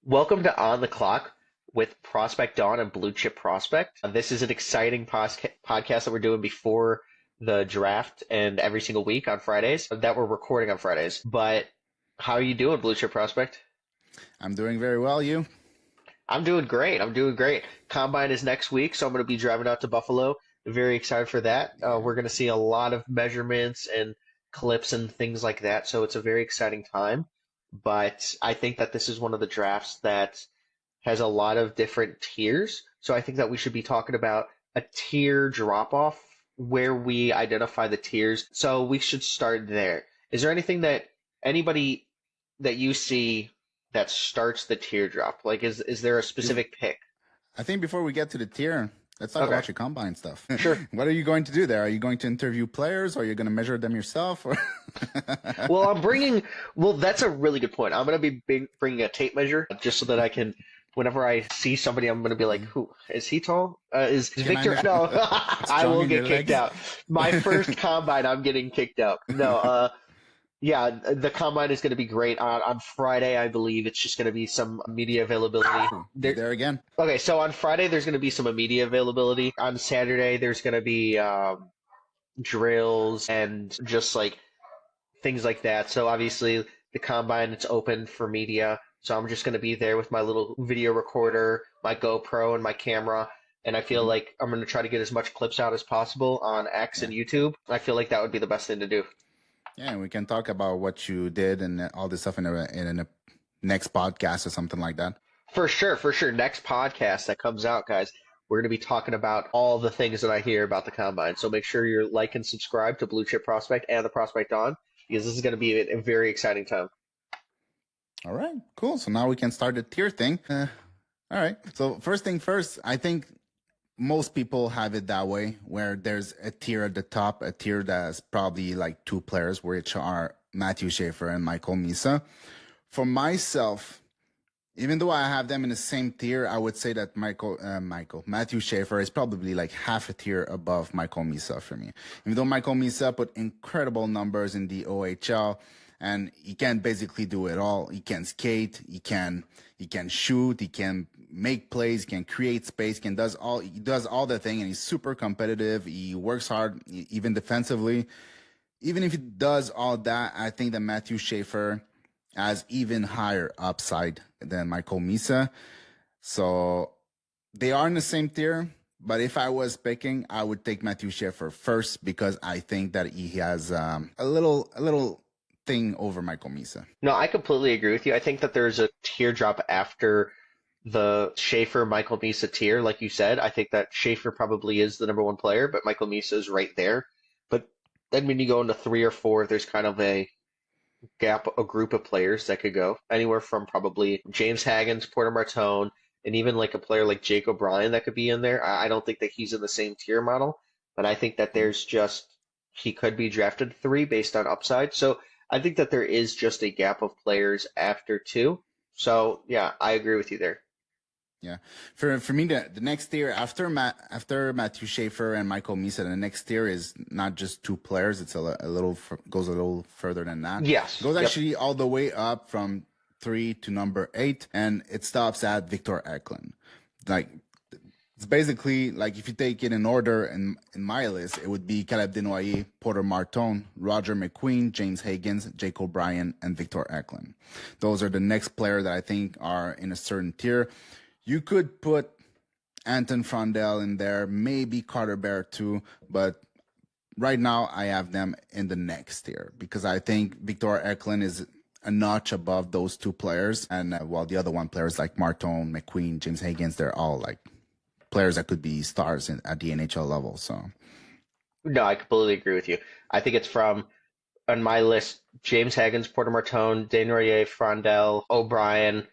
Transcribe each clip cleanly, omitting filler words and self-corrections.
Welcome to On the Clock with Prospect Dawn and Blue Chip Prospect. This is an exciting podcast that we're doing before the draft and every single week on Fridays that we're recording on Fridays. But how are you doing, Blue Chip Prospect? I'm doing very well. You? I'm doing great. I'm doing great. Combine is next week, so I'm going to be driving out to Buffalo. Very excited for that. Yeah. We're going to see a lot of measurements and clips and things like that, so it's a very exciting time. But I think that this is one of the drafts that has a lot of different tiers. So I think that we should be talking about a tier drop off where we identify the tiers. So we should start there. Is there anything that anybody that you see that starts the teardrop? Like, is there a specific pick? I think before we get to the tier, let's talk Okay, about your combine stuff. sure. What are you going to do there? Are you going to interview players, or are you going to measure them yourself? Or Well, that's a really good point. I'm going to be bringing a tape measure just so that I can, whenever I see somebody, I'm going to be like, who is he tall? Is Can I Victor? measure No, what's I strong will in your get kicked legs? out. My first combine, I'm getting kicked out. No, yeah, the combine is going to be great. On Friday, I believe it's just going to be some media availability. Be there again. Okay, so on Friday, there's going to be some media availability. On Saturday, there's going to be drills and just like things like that. So obviously the combine, it's open for media. So I'm just going to be there with my little video recorder, my GoPro and my camera. And I feel Mhm. like I'm going to try to get as much clips out as possible on X Yeah. and YouTube. I feel like that would be the best thing to do. Yeah, and we can talk about what you did and all this stuff in a next podcast or something like that. For sure, for sure. Next podcast that comes out, guys, we're going to be talking about all the things that I hear about the combine. So make sure you're like and subscribe to Blue Chip Prospect and the Prospect On because this is going to be a very exciting time. All right, cool. So now we can start the tier thing. All right. So first thing first, I think most people have it that way, where there's a tier at the top, a tier that's probably like two players, which are Matthew Schaefer and Michael Misa. For myself, even though I have them in the same tier, I would say that Matthew Schaefer is probably like half a tier above Michael Misa for me. Even though Michael Misa put incredible numbers in the OHL, and he can basically do it all. He can skate, he can shoot, he can make plays, he can create space, he does all the thing, and he's super competitive. He works hard, even defensively. Even if he does all that, I think that Matthew Schaefer has even higher upside than Michael Misa. So they are in the same tier. But if I was picking, I would take Matthew Schaefer first because I think that he has a little thing over Michael Misa. No, I completely agree with you. I think that there's a teardrop after the Schaefer Michael Misa tier, like you said. I think that Schaefer probably is the number one player, but Michael Misa is right there. But then when you go into three or four, there's kind of a gap, a group of players that could go anywhere from probably James Haggins, Porter Martone, and even like a player like Jake O'Brien that could be in there. I don't think that he's in the same tier model, but I think that there's just he could be drafted three based on upside. So I think that there is just a gap of players after two. So yeah, I agree with you there. Yeah, for me, the next tier after Matthew Schaefer and Michael Misa, the next tier is not just two players. It's goes a little further than that. Yes. Goes Yep. actually all the way up from 3 to number 8, and it stops at Victor Eklund. Like it's basically like if you take it in order in my list, it would be Caleb Desnoyers, Porter Martone, Roger McQueen, James Higgins, Jake O'Brien, and Victor Eklund. Those are the next player that I think are in a certain tier. You could put Anton Frondel in there, maybe Carter Bear too, but right now I have them in the next tier because I think Victor Eklund is a notch above those two players, and while the other one players like Martone, McQueen, James Higgins, they're all like players that could be stars at the NHL level. So No, I completely agree with you. I think it's from on my list: James Haggins, Porter Martone, Desnoyers, Frondel, O'Brien.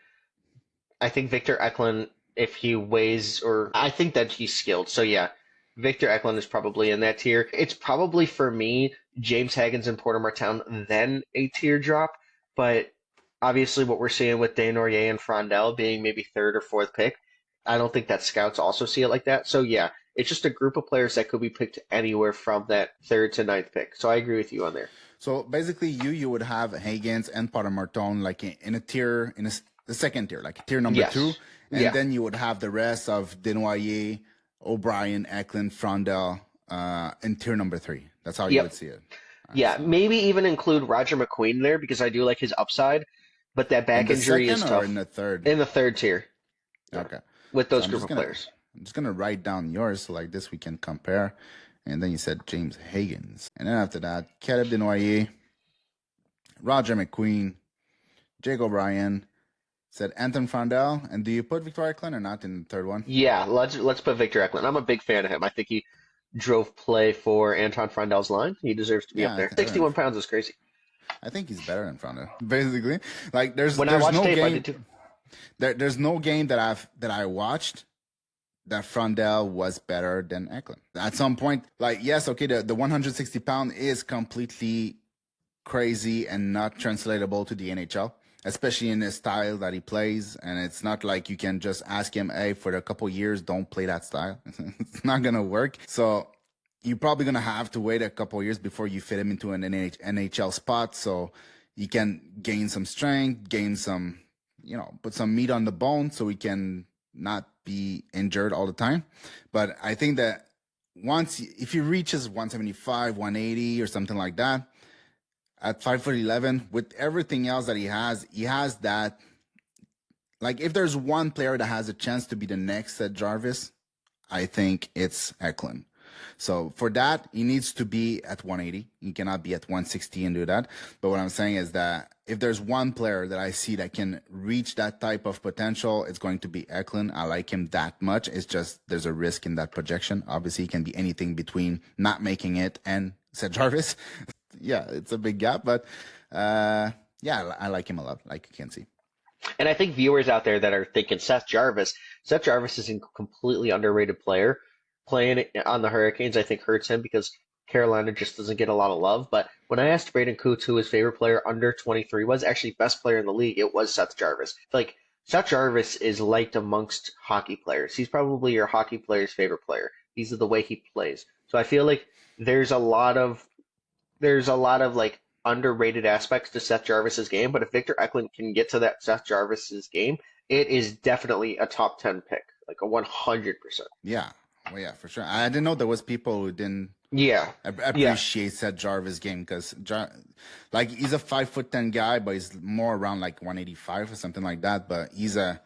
I think Victor Eklund, if he weighs, or I think that he's skilled. So yeah, Victor Eklund is probably in that tier. It's probably for me, James Haggins and Porter Martone, then a teardrop. But obviously, what we're seeing with Desnoyers and Frondel being maybe third or fourth pick, I don't think that scouts also see it like that. So yeah, it's just a group of players that could be picked anywhere from that third to ninth pick. So I agree with you on there. basically you would have Higgins and Porter Martone like in a tier the second tier, like tier number two, Yes. and Yeah. then you would have the rest of Desnoyers, O'Brien, Eklund, Frondel, in tier number three. That's how you would Yep. see it. Yeah. So Maybe even include Roger McQueen there because I do like his upside, but that in back the injury is second or in tough the third? in the third tier. Yeah. Okay. With So those group of players. I'm just gonna write down yours so like this we can compare. And then you said James Higgins, and then after that, Caleb Desnoyers, Roger McQueen, Jake O'Brien, said Anton Frondel, and do you put Victor Eklund or not in the third one? Yeah, let's put Victor Eklund. I'm a big fan of him. I think he drove play for Anton Frondel's line. He deserves to be up Yeah, there. 61 pounds is crazy. I think he's better than Frondel. Basically, like When I there's watched no tape, I game did too. there's no game that I watched that Frondel was better than Eklund. At some point, like yes, okay, the 160-pound is completely crazy and not translatable to the NHL, especially in the style that he plays. And it's not like you can just ask him, hey, for a couple years, don't play that style. It's not going to work. So you're probably going to have to wait a couple years before you fit him into an NHL spot. So you can gain some strength, gain some, put some meat on the bone so he can not be injured all the time. But I think that if he reaches 175, 180 or something like that, at 5'11", with everything else that he has that. Like, if there's one player that has a chance to be the next Seth Jarvis, I think it's Eklund. So for that, he needs to be at 180. He cannot be at 160 and do that. But what I'm saying is that if there's one player that I see that can reach that type of potential, it's going to be Eklund. I like him that much. It's just there's a risk in that projection. Obviously, it can be anything between not making it and Seth Jarvis. Yeah, it's a big gap, but yeah, I like him a lot, like you can see. And I think viewers out there that are thinking Seth Jarvis is a completely underrated player. Playing on the Hurricanes, I think hurts him because Carolina just doesn't get a lot of love. But when I asked Braden Coots who his favorite player under 23 was, actually best player in the league, it was Seth Jarvis. Like Seth Jarvis is liked amongst hockey players. He's probably your hockey player's favorite player. These are the way he plays. So I feel like there's a lot of like underrated aspects to Seth Jarvis's game, but if Victor Eklund can get to that Seth Jarvis's game, it is definitely a top 10 pick, like a 100%. Yeah, well, yeah, for sure. I didn't know there was people who didn't Yeah. Yeah. appreciate Seth Jarvis' game because, like, he's a 5'10" guy, but he's more around like 185 or something like that. But he's a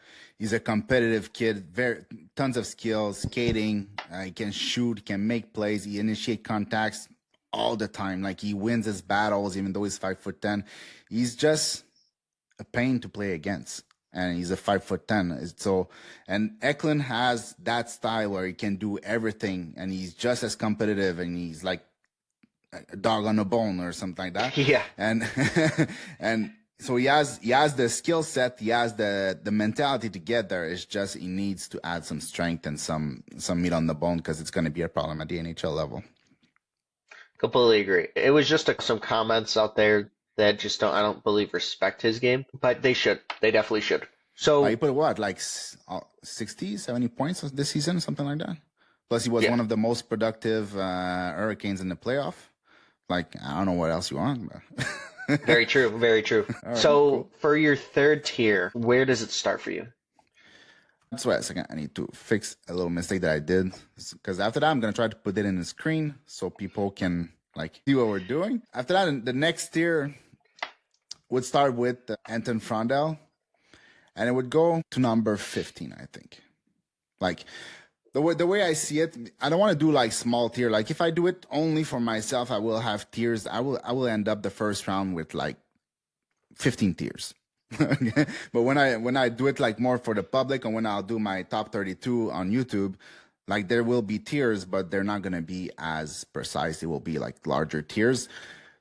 competitive kid, very tons of skills, skating. He can shoot, he can make plays, he initiate contacts all the time. Like, he wins his battles, even though he's 5'10". He's just a pain to play against. And he's a 5'10". So, and Eklund has that style where he can do everything, and he's just as competitive, and he's like a dog on a bone or something like that. Yeah. And and so he has the skill set, he has the mentality to get there. It's just he needs to add some strength and some meat on the bone because it's going to be a problem at the NHL level. Completely agree. It was just some comments out there that just I don't believe respect his game, but they should. They definitely should. So He put what, like 60, 70 points this season, something like that. Plus, he was yeah, one of the most productive Hurricanes in the playoff. Like, I don't know what else you want. But very true, very true. right, So cool. for your third tier, where does it start for you? That's why a second. I need to fix a little mistake that I did, because after that I'm gonna try to put it in the screen so people can like see what we're doing. After that, the next tier would start with Anton Frondel, and it would go to number 15, I think. Like the way I see it, I don't want to do like small tier. Like if I do it only for myself, I will have tiers. I will end up the first round with like 15 tiers. But when I do it like more for the public, and when I'll do my top 32 on YouTube, like there will be tiers, but they're not gonna be as precise. It will be like larger tiers.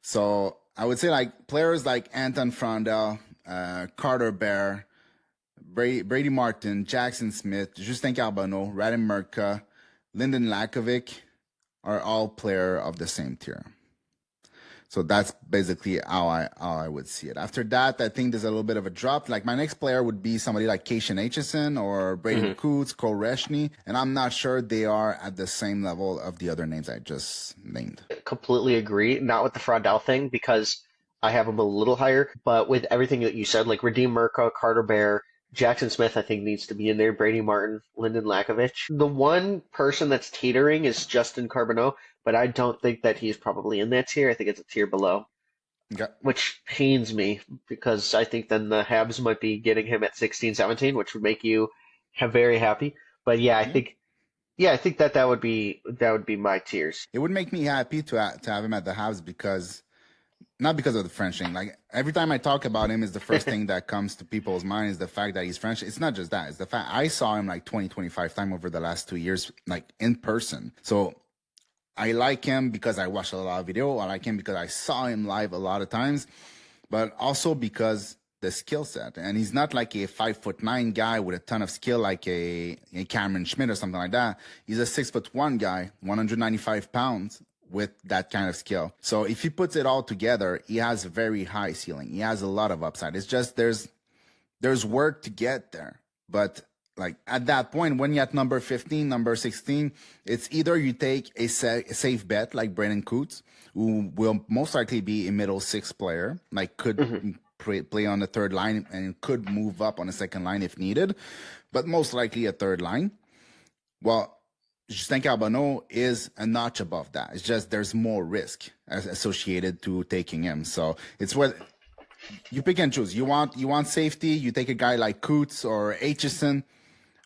So I would say like players like Anton Frondel, Carter Bear, Brady Martin, Jackson Smith, Justin Carbonneau, Radim Murka, Lyndon Lakovic are all player of the same tier. So that's basically how I would see it. After that, I think there's a little bit of a drop. Like my next player would be somebody like Cation Aitchison or Braden Coots, Cole Reshny, and I'm not sure they are at the same level of the other names I just named. Completely agree. Not with the Fraudel thing because I have him a little higher, but with everything that you said, like Radim Murka, Carter Bear, Jackson Smith, I think needs to be in there. Brady Martin, Lyndon Lakovich. The one person that's teetering is Justin Carbonneau, but I don't think that he's probably in that tier. I think it's a tier below, Okay. which pains me because I think then the Habs might be getting him at 16, 17, which would make you very happy. But Yeah. I think that that would be my tiers. It would make me happy to have him at the Habs because not because of the French thing. Like every time I talk about him, is the first thing that comes to people's mind is the fact that he's French. It's not just that; it's the fact I saw him like 20, 25 times over the last 2 years, like in person. So I like him because I watched a lot of video. I like him because I saw him live a lot of times, but also because the skill set. And he's not like a 5'9" guy with a ton of skill like a Cameron Schmidt or something like that. He's a 6'1" guy, 195 pounds with that kind of skill. So if he puts it all together, he has a very high ceiling. He has a lot of upside. It's just there's work to get there. But like at that point, when you're at number 15, number 16, it's either you take a safe bet like Brandon Coots, who will most likely be a middle six player, like could play on the third line and could move up on the second line if needed, but most likely a third line. Well, Justin Carbonneau is a notch above that. It's just there's more risk associated to taking him. So it's what you pick and choose. You want safety, you take a guy like Coots or Aitchison,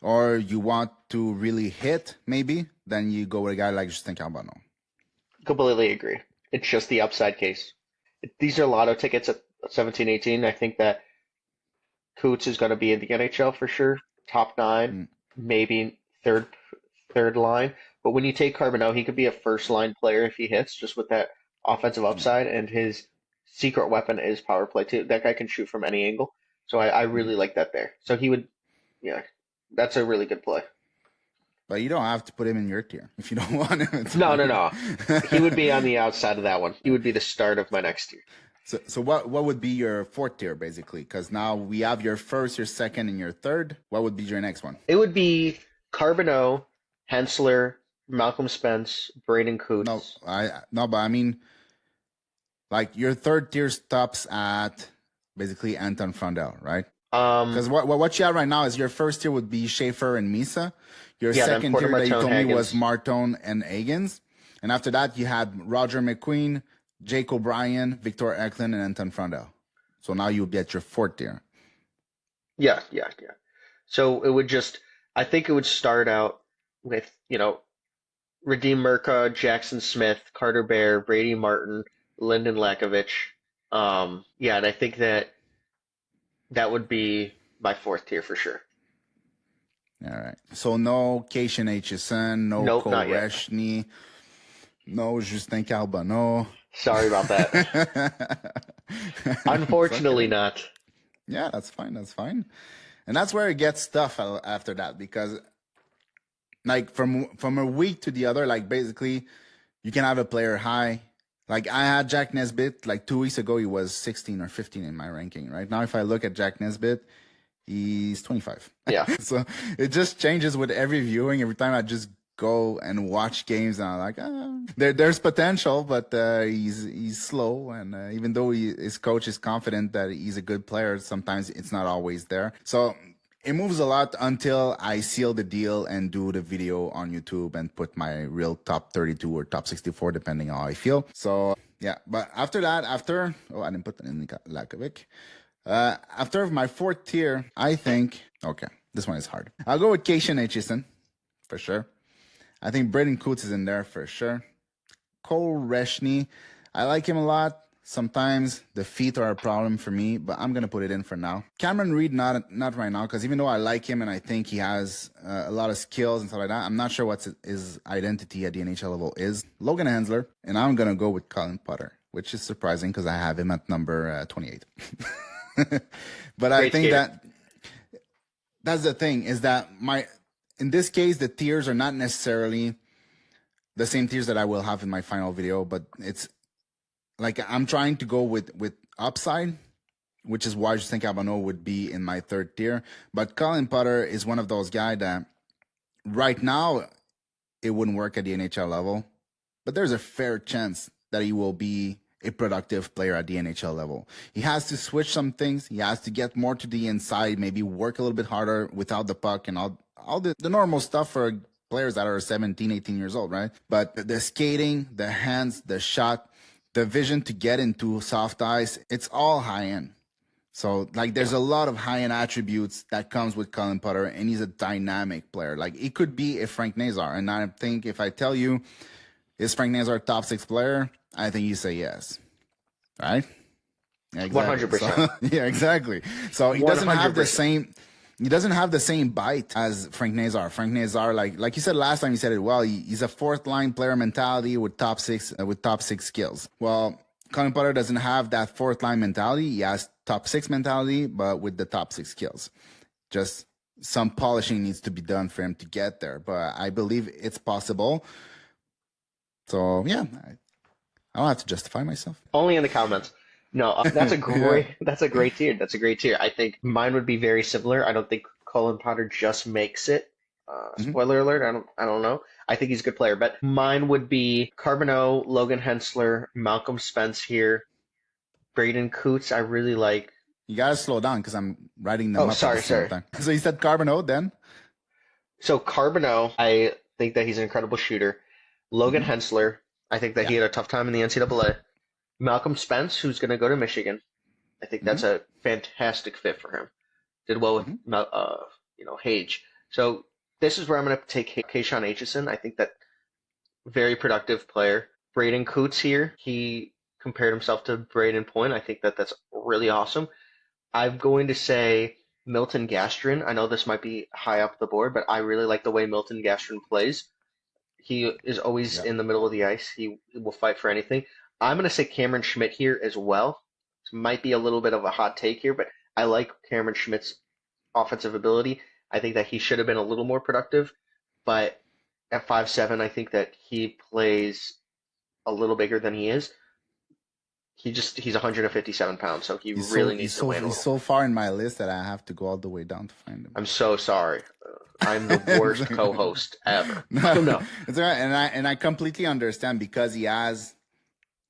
or you want to really hit, maybe, then you go with a guy like Justin Carbonneau. Completely agree. It's just the upside case. These are lotto tickets at 17, 18. I think that Coots is going to be in the NHL for sure, top nine, Mm. maybe third line. But when you take Carbonneau, he could be a first line player if he hits, just with that offensive Yeah. upside. And his secret weapon is power play too. That guy can shoot from any angle. So I Mhm. really like that there. So he would, yeah, that's a really good play. But you don't have to put him in your tier if you don't want him. It's No, no, fine. no. He would be on the outside of that one. He would be the start of my next year. So what would be your fourth tier basically? Because now we have your first, your second, and your third. What would be your next one? It would be Carbonneau, Hensler, Malcolm Spence, Braden No, Coots. but I mean like your third tier stops at basically Anton Frondel, right? Um, Because what you have right now is your first tier would be Schaefer and Misa. Your yeah, then second Porter tier that you Martone, told me was Hagens. Martone and Agins. And after that, you had Roger McQueen, Jake O'Brien, Victor Eklund, and Anton Frondel. So now you'll be at your fourth tier. Yeah, yeah, yeah. So it would just, I think it would start out with, Radim Murka, Jackson Smith, Carter Bear, Brady Martin, Lyndon Lakovich. Yeah, and I think that that would be my fourth tier for sure. All right. So no Cation HSN, no Nope, Cole not yet. Reshny, no Justin Carbonneau. Sorry about that. It's Unfortunately okay. not. Yeah, that's fine. That's fine. And that's where it gets tough after that because like from a week to the other, like basically you can have a player high. Like I had Jack Nesbitt like 2 weeks ago, he was 16 or 15 in my ranking. Right now, if I look at Jack Nesbitt, he's 25. Yeah. So it just changes with every viewing. Every time I just go and watch games, and I'm like, there's potential, but he's slow. And even though his coach is confident that he's a good player, sometimes it's not always there. So it moves a lot until I seal the deal and do the video on YouTube and put my real top 32 or top 64, depending on how I feel. So yeah, but after that, I didn't put that in Lakovic. After my fourth tier, I think, okay, this one is hard. I'll go with Cation Aitchison for sure. I think Braden Coots is in there for sure. Cole Reshny, I like him a lot. Sometimes the feet are a problem for me, but I'm gonna put it in for now. Cameron Reed, not right now, because even though I like him and I think he has a lot of skills and stuff like that, I'm not sure what his identity at the NHL level is. Logan Hensler, and I'm gonna go with Colin Potter, which is surprising because I have him at number 28. But I Great think skater. that's the thing is that in this case the tiers are not necessarily the same tiers that I will have in my final video, but it's like I'm trying to go with upside, which is why I just think Carbonneau would be in my third tier. But Colin Potter is one of those guys that right now it wouldn't work at the NHL level, but there's a fair chance that he will be a productive player at the NHL level. He has to switch some things. He has to get more to the inside, maybe work a little bit harder without the puck and all the normal stuff for players that are 17, 18 years old, right? But the skating, the hands, the shot, the vision to get into soft ice, it's all high end. So, like, there's a lot of high-end attributes that comes with Colin Potter, and he's a dynamic player. Like, it could be a Frank Nazar, and I think if I tell you, is Frank Nazar a top 6 player? I think you say yes, right? Exactly. 100%. So, yeah, exactly. So he doesn't have the same. He doesn't have the same bite as Frank Nazar. Frank Nazar, like you said last time, you said it well. He's a fourth line player mentality with top six skills. Well, Colin Potter doesn't have that fourth line mentality. He has top 6 mentality, but with the top 6 skills. Just some polishing needs to be done for him to get there. But I believe it's possible. So yeah, I don't have to justify myself. Only in the comments. No, that's a great that's a great tier. That's a great tier. I think mine would be very similar. I don't think Colin Potter just makes it. Spoiler alert, I don't know. I think he's a good player, but mine would be Carbonneau, Logan Hensler, Malcolm Spence here, Braden Coots. I really like. You gotta slow down because I'm writing them up. Sorry. So you said Carbonneau then? So Carbonneau, I think that he's an incredible shooter. Logan Hensler, I think that he had a tough time in the NCAA. Malcolm Spence, who's going to go to Michigan. I think that's a fantastic fit for him. Did well with Hage. So this is where I'm going to take Kayshawn Aitchison. I think that very productive player. Braden Coots here. He compared himself to Braden Point. I think that that's really awesome. I'm going to say Milton Gastrin. I know this might be high up the board, but I really like the way Milton Gastrin plays. He is always in the middle of the ice. He will fight for anything. I'm going to say Cameron Schmidt here as well. This might be a little bit of a hot take here, but I like Cameron Schmidt's offensive ability. I think that he should have been a little more productive, but at 5'7", I think that he plays a little bigger than he is. He's 157 pounds, so he really needs to win. He's so far in my list that I have to go all the way down to find him. I'm so sorry. I'm the worst co-host ever. No. It's all right, and I completely understand because he has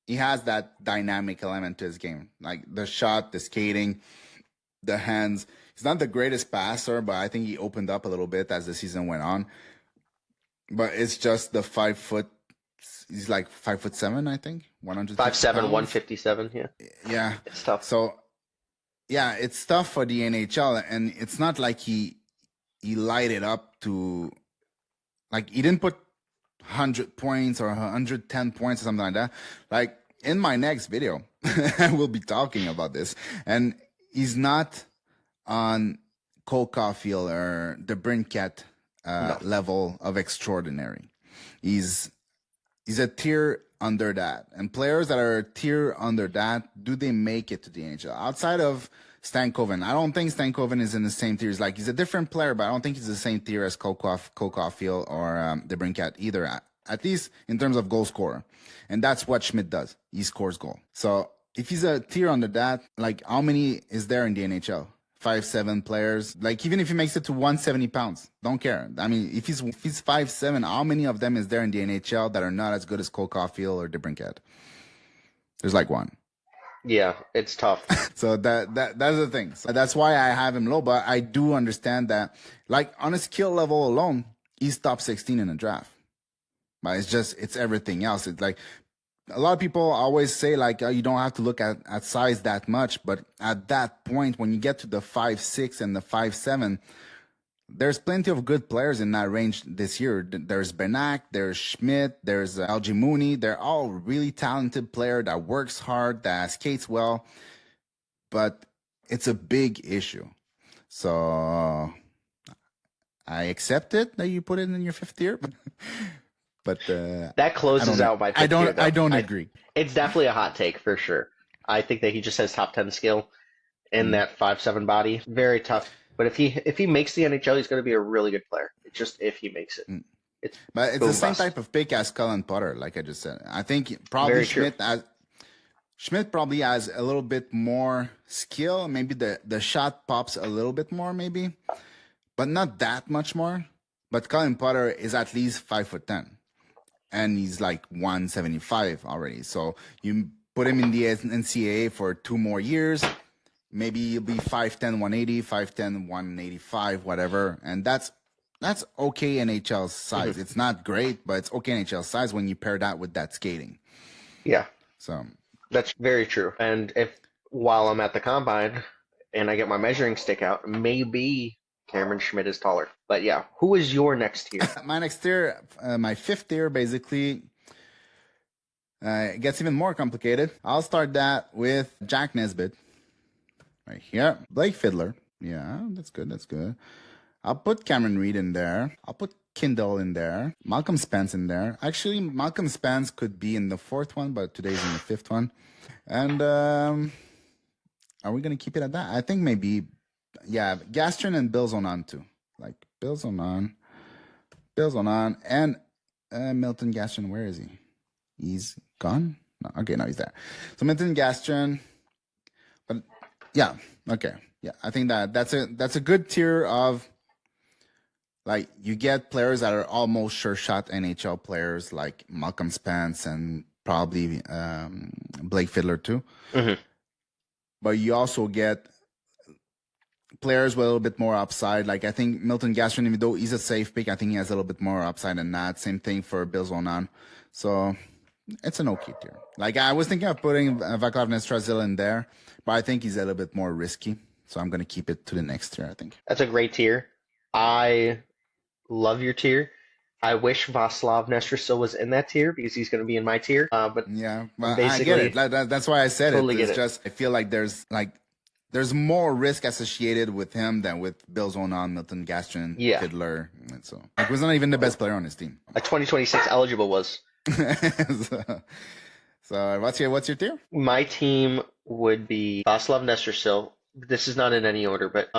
that dynamic element to his game, like the shot, the skating, the hands. He's not the greatest passer, but I think he opened up a little bit as the season went on. But it's just the 5 foot. He's like 5'7", I think. 100. 5'7", 157. Yeah. Yeah. It's tough. So, yeah, it's tough for the NHL, and it's not like he lighted up to, like, he didn't put 100 points or 110 points or something like that. Like, in my next video, we'll be talking about this. And he's not on Cole Caulfield or the Brincat level of extraordinary. He's a tier under that. And players that are a tier under that, do they make it to the NHL? Outside of Stankoven, I don't think Stankoven is in the same tier. He's a different player, but I don't think he's the same tier as Cole Caulfield or the Brincat either. At least in terms of goal scorer. And that's what Schmidt does. He scores goal. So if he's a tier under that, like how many is there in the NHL? 5'7" players. Like even if he makes it to 170 pounds, don't care. I mean, if he's 5'7", how many of them is there in the NHL that are not as good as Cole Caulfield or DeBrincat? There's like one. Yeah, it's tough. So that's the thing. So that's why I have him low, but I do understand that, like on a skill level alone, he's top 16 in the draft. But it's everything else. It's like a lot of people always say like you don't have to look at size that much, but at that point when you get to the 5'6" and the 5'7", there's plenty of good players in that range this year. There's Benak, there's Schmidt, there's LG Mooney. They're all really talented player that works hard, that skates well, but it's a big issue. So I accept it that you put it in your 5th tier. But that closes out my. I don't agree. It's definitely a hot take for sure. I think that he just has top 10 skill in that 5'7" body. Very tough. But if he makes the NHL, he's going to be a really good player. It's just if he makes it. It's the same type of pick as Colin Potter, like I just said. I think probably Schmidt probably has a little bit more skill. Maybe the shot pops a little bit more, maybe, but not that much more. But Colin Potter is at least 5'10". And he's like 175 already. So you put him in the NCAA for 2 more years. Maybe he'll be 5'10", 180, 5'10", 185, whatever. And that's okay NHL size. It's not great, but it's okay NHL size when you pair that with that skating. Yeah, So that's very true. And if while I'm at the combine and I get my measuring stick out, maybe Cameron Schmidt is taller. But yeah, who is your next tier? my next tier, my fifth tier, basically, it gets even more complicated. I'll start that with Jack Nesbitt. Right here. Blake Fiddler. Yeah, that's good. That's good. I'll put Cameron Reed in there. I'll put Kindle in there. Malcolm Spence in there. Actually, Malcolm Spence could be in the fourth one, but today's in the fifth one. And are we going to keep it at that? I think maybe, yeah, Gastron and Bill Zonan too. Like Bill Zonan, and Milton Gastron. Where is he? He's gone? No, okay, no, he's there. So Milton Gastron. But yeah, okay. Yeah, I think that's a good tier of, like, you get players that are almost sure shot NHL players like Malcolm Spence and probably Blake Fiddler too. Mm-hmm. But you also get players with a little bit more upside. Like, I think Milton Gastron, even though he's a safe pick, I think he has a little bit more upside than that. Same thing for Bill Zonan. So it's an okay tier. Like, I was thinking of putting Vaclav Nestrasil in there, but I think he's a little bit more risky. So I'm going to keep it to the next tier, I think. That's a great tier. I love your tier. I wish Václav Nestrasil was in that tier because he's going to be in my tier. But yeah, well, basically, I get it. That's why I said totally it. It's just, I feel like there's more risk associated with him than with Bill Zonan, Milton Gastron, Fiddler. And so he was not even the best player on his team. A 2026 eligible was. So what's your tier? My team would be Václav Nestrasil. This is not in any order, but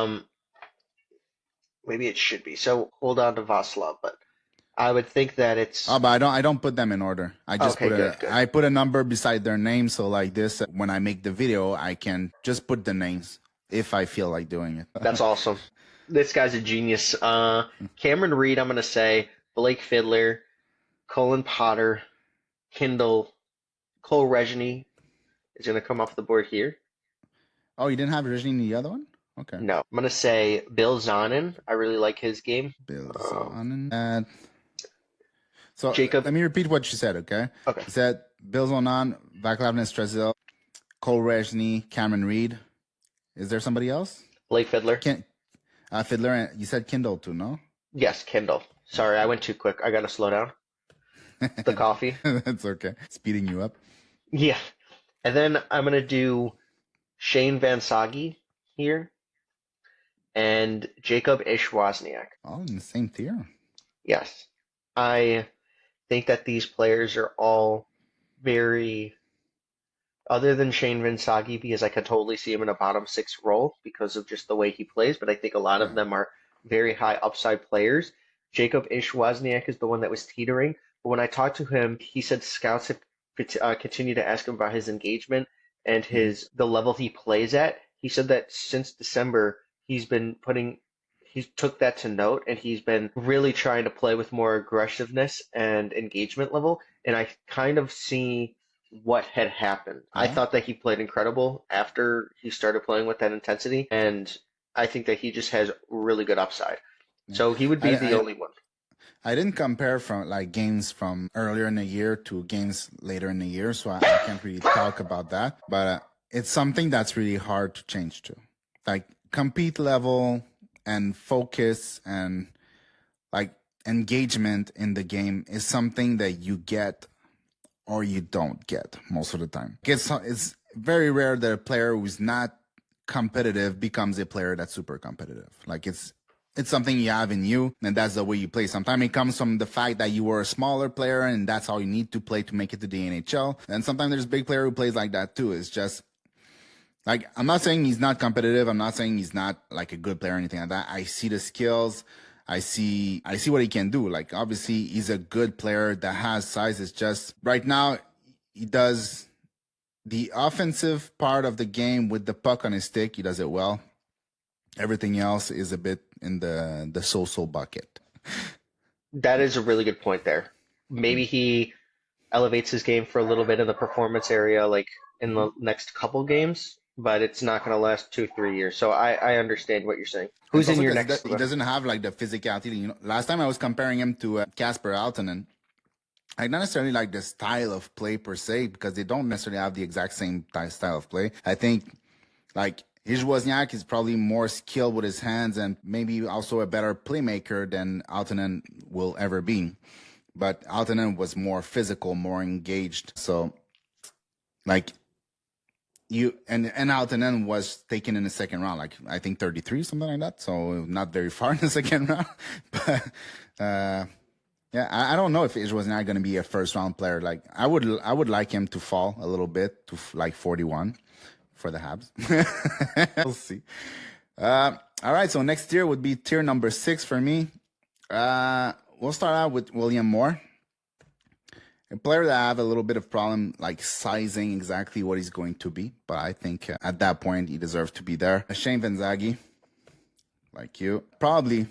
maybe it should be. So hold on to Václav, but I would think that it's. Oh, but I don't put them in order. I just good. I put a number beside their name, so like this, when I make the video, I can just put the names if I feel like doing it. That's awesome. This guy's a genius. Cameron Reed, I'm gonna say Blake Fiddler, Colin Potter, Kindle, Cole Rezhny is gonna come off the board here. Oh, you didn't have Rezhny in the other one? Okay. No, I'm gonna say Bill Zonin. I really like his game. Bill Zonin. So Jacob. Let me repeat what you said, okay? Okay. You said Bill Zonan, Vaclav Nestrasil, Cole Rezhny, Cameron Reed. Is there somebody else? Blake Fiddler. Fiddler, and you said Kindle too, no? Yes, Kindle. Sorry, I went too quick. I gotta slow down. The coffee. That's okay. Speeding you up. Yeah. And then I'm gonna do Shane Van Sage here and Jacob Ishwasniak. All in the same tier. Yes. I think that these players are all very, other than Shane Van Sage, because I could totally see him in a bottom six role because of just the way he plays, but I think a lot of them are very high upside players. Jacob Ishwasniak is the one that was teetering, but when I talked to him, he said scouts have continued to ask him about his engagement and the level he plays at. He said that since December, he took that to note, and he's been really trying to play with more aggressiveness and engagement level. And I kind of see what had happened. I thought that he played incredible after he started playing with that intensity, and I think that he just has really good upside. So he would be the only one. I didn't compare from like games from earlier in the year to games later in the year, so I can't really talk about that. But it's something that's really hard to change to. Like compete level and focus and like engagement in the game is something that you get or you don't get most of the time. It's very rare that a player who's not competitive becomes a player that's super competitive. Like it's something you have in you, and that's the way you play. Sometimes it comes from the fact that you were a smaller player, and that's how you need to play to make it to the NHL. And sometimes there's a big player who plays like that too. It's just like, I'm not saying he's not competitive. I'm not saying he's not like a good player or anything like that. I see the skills. I see what he can do. Like, obviously, he's a good player that has size. It's just right now he does the offensive part of the game with the puck on his stick. He does it well. Everything else is a bit in the so-so bucket. That is a really good point there. Maybe he elevates his game for a little bit in the performance area, like in the next couple games, but it's not going to last 2, 3 years. So I understand what you're saying. It's Who's in also your because next? he doesn't have like the physicality. You know, last time I was comparing him to Casper Altonen. I not necessarily like the style of play per se because they don't necessarily have the exact same style of play. I think like Wozniak is probably more skilled with his hands and maybe also a better playmaker than Altonen will ever be. But Altonen was more physical, more engaged. So like and Altonen was taken in the second round, like I think 33, something like that. So not very far in the second round. But yeah, I don't know if Ish was not going to be a first round player. Like I would like him to fall a little bit to like 41 for the Habs. We'll see. All right, so next tier would be tier number 6 for me. We'll start out with William Moore, a player that I have a little bit of problem like sizing exactly what he's going to be, but I think at that point he deserves to be there. Shane Van Zaghi, like you, probably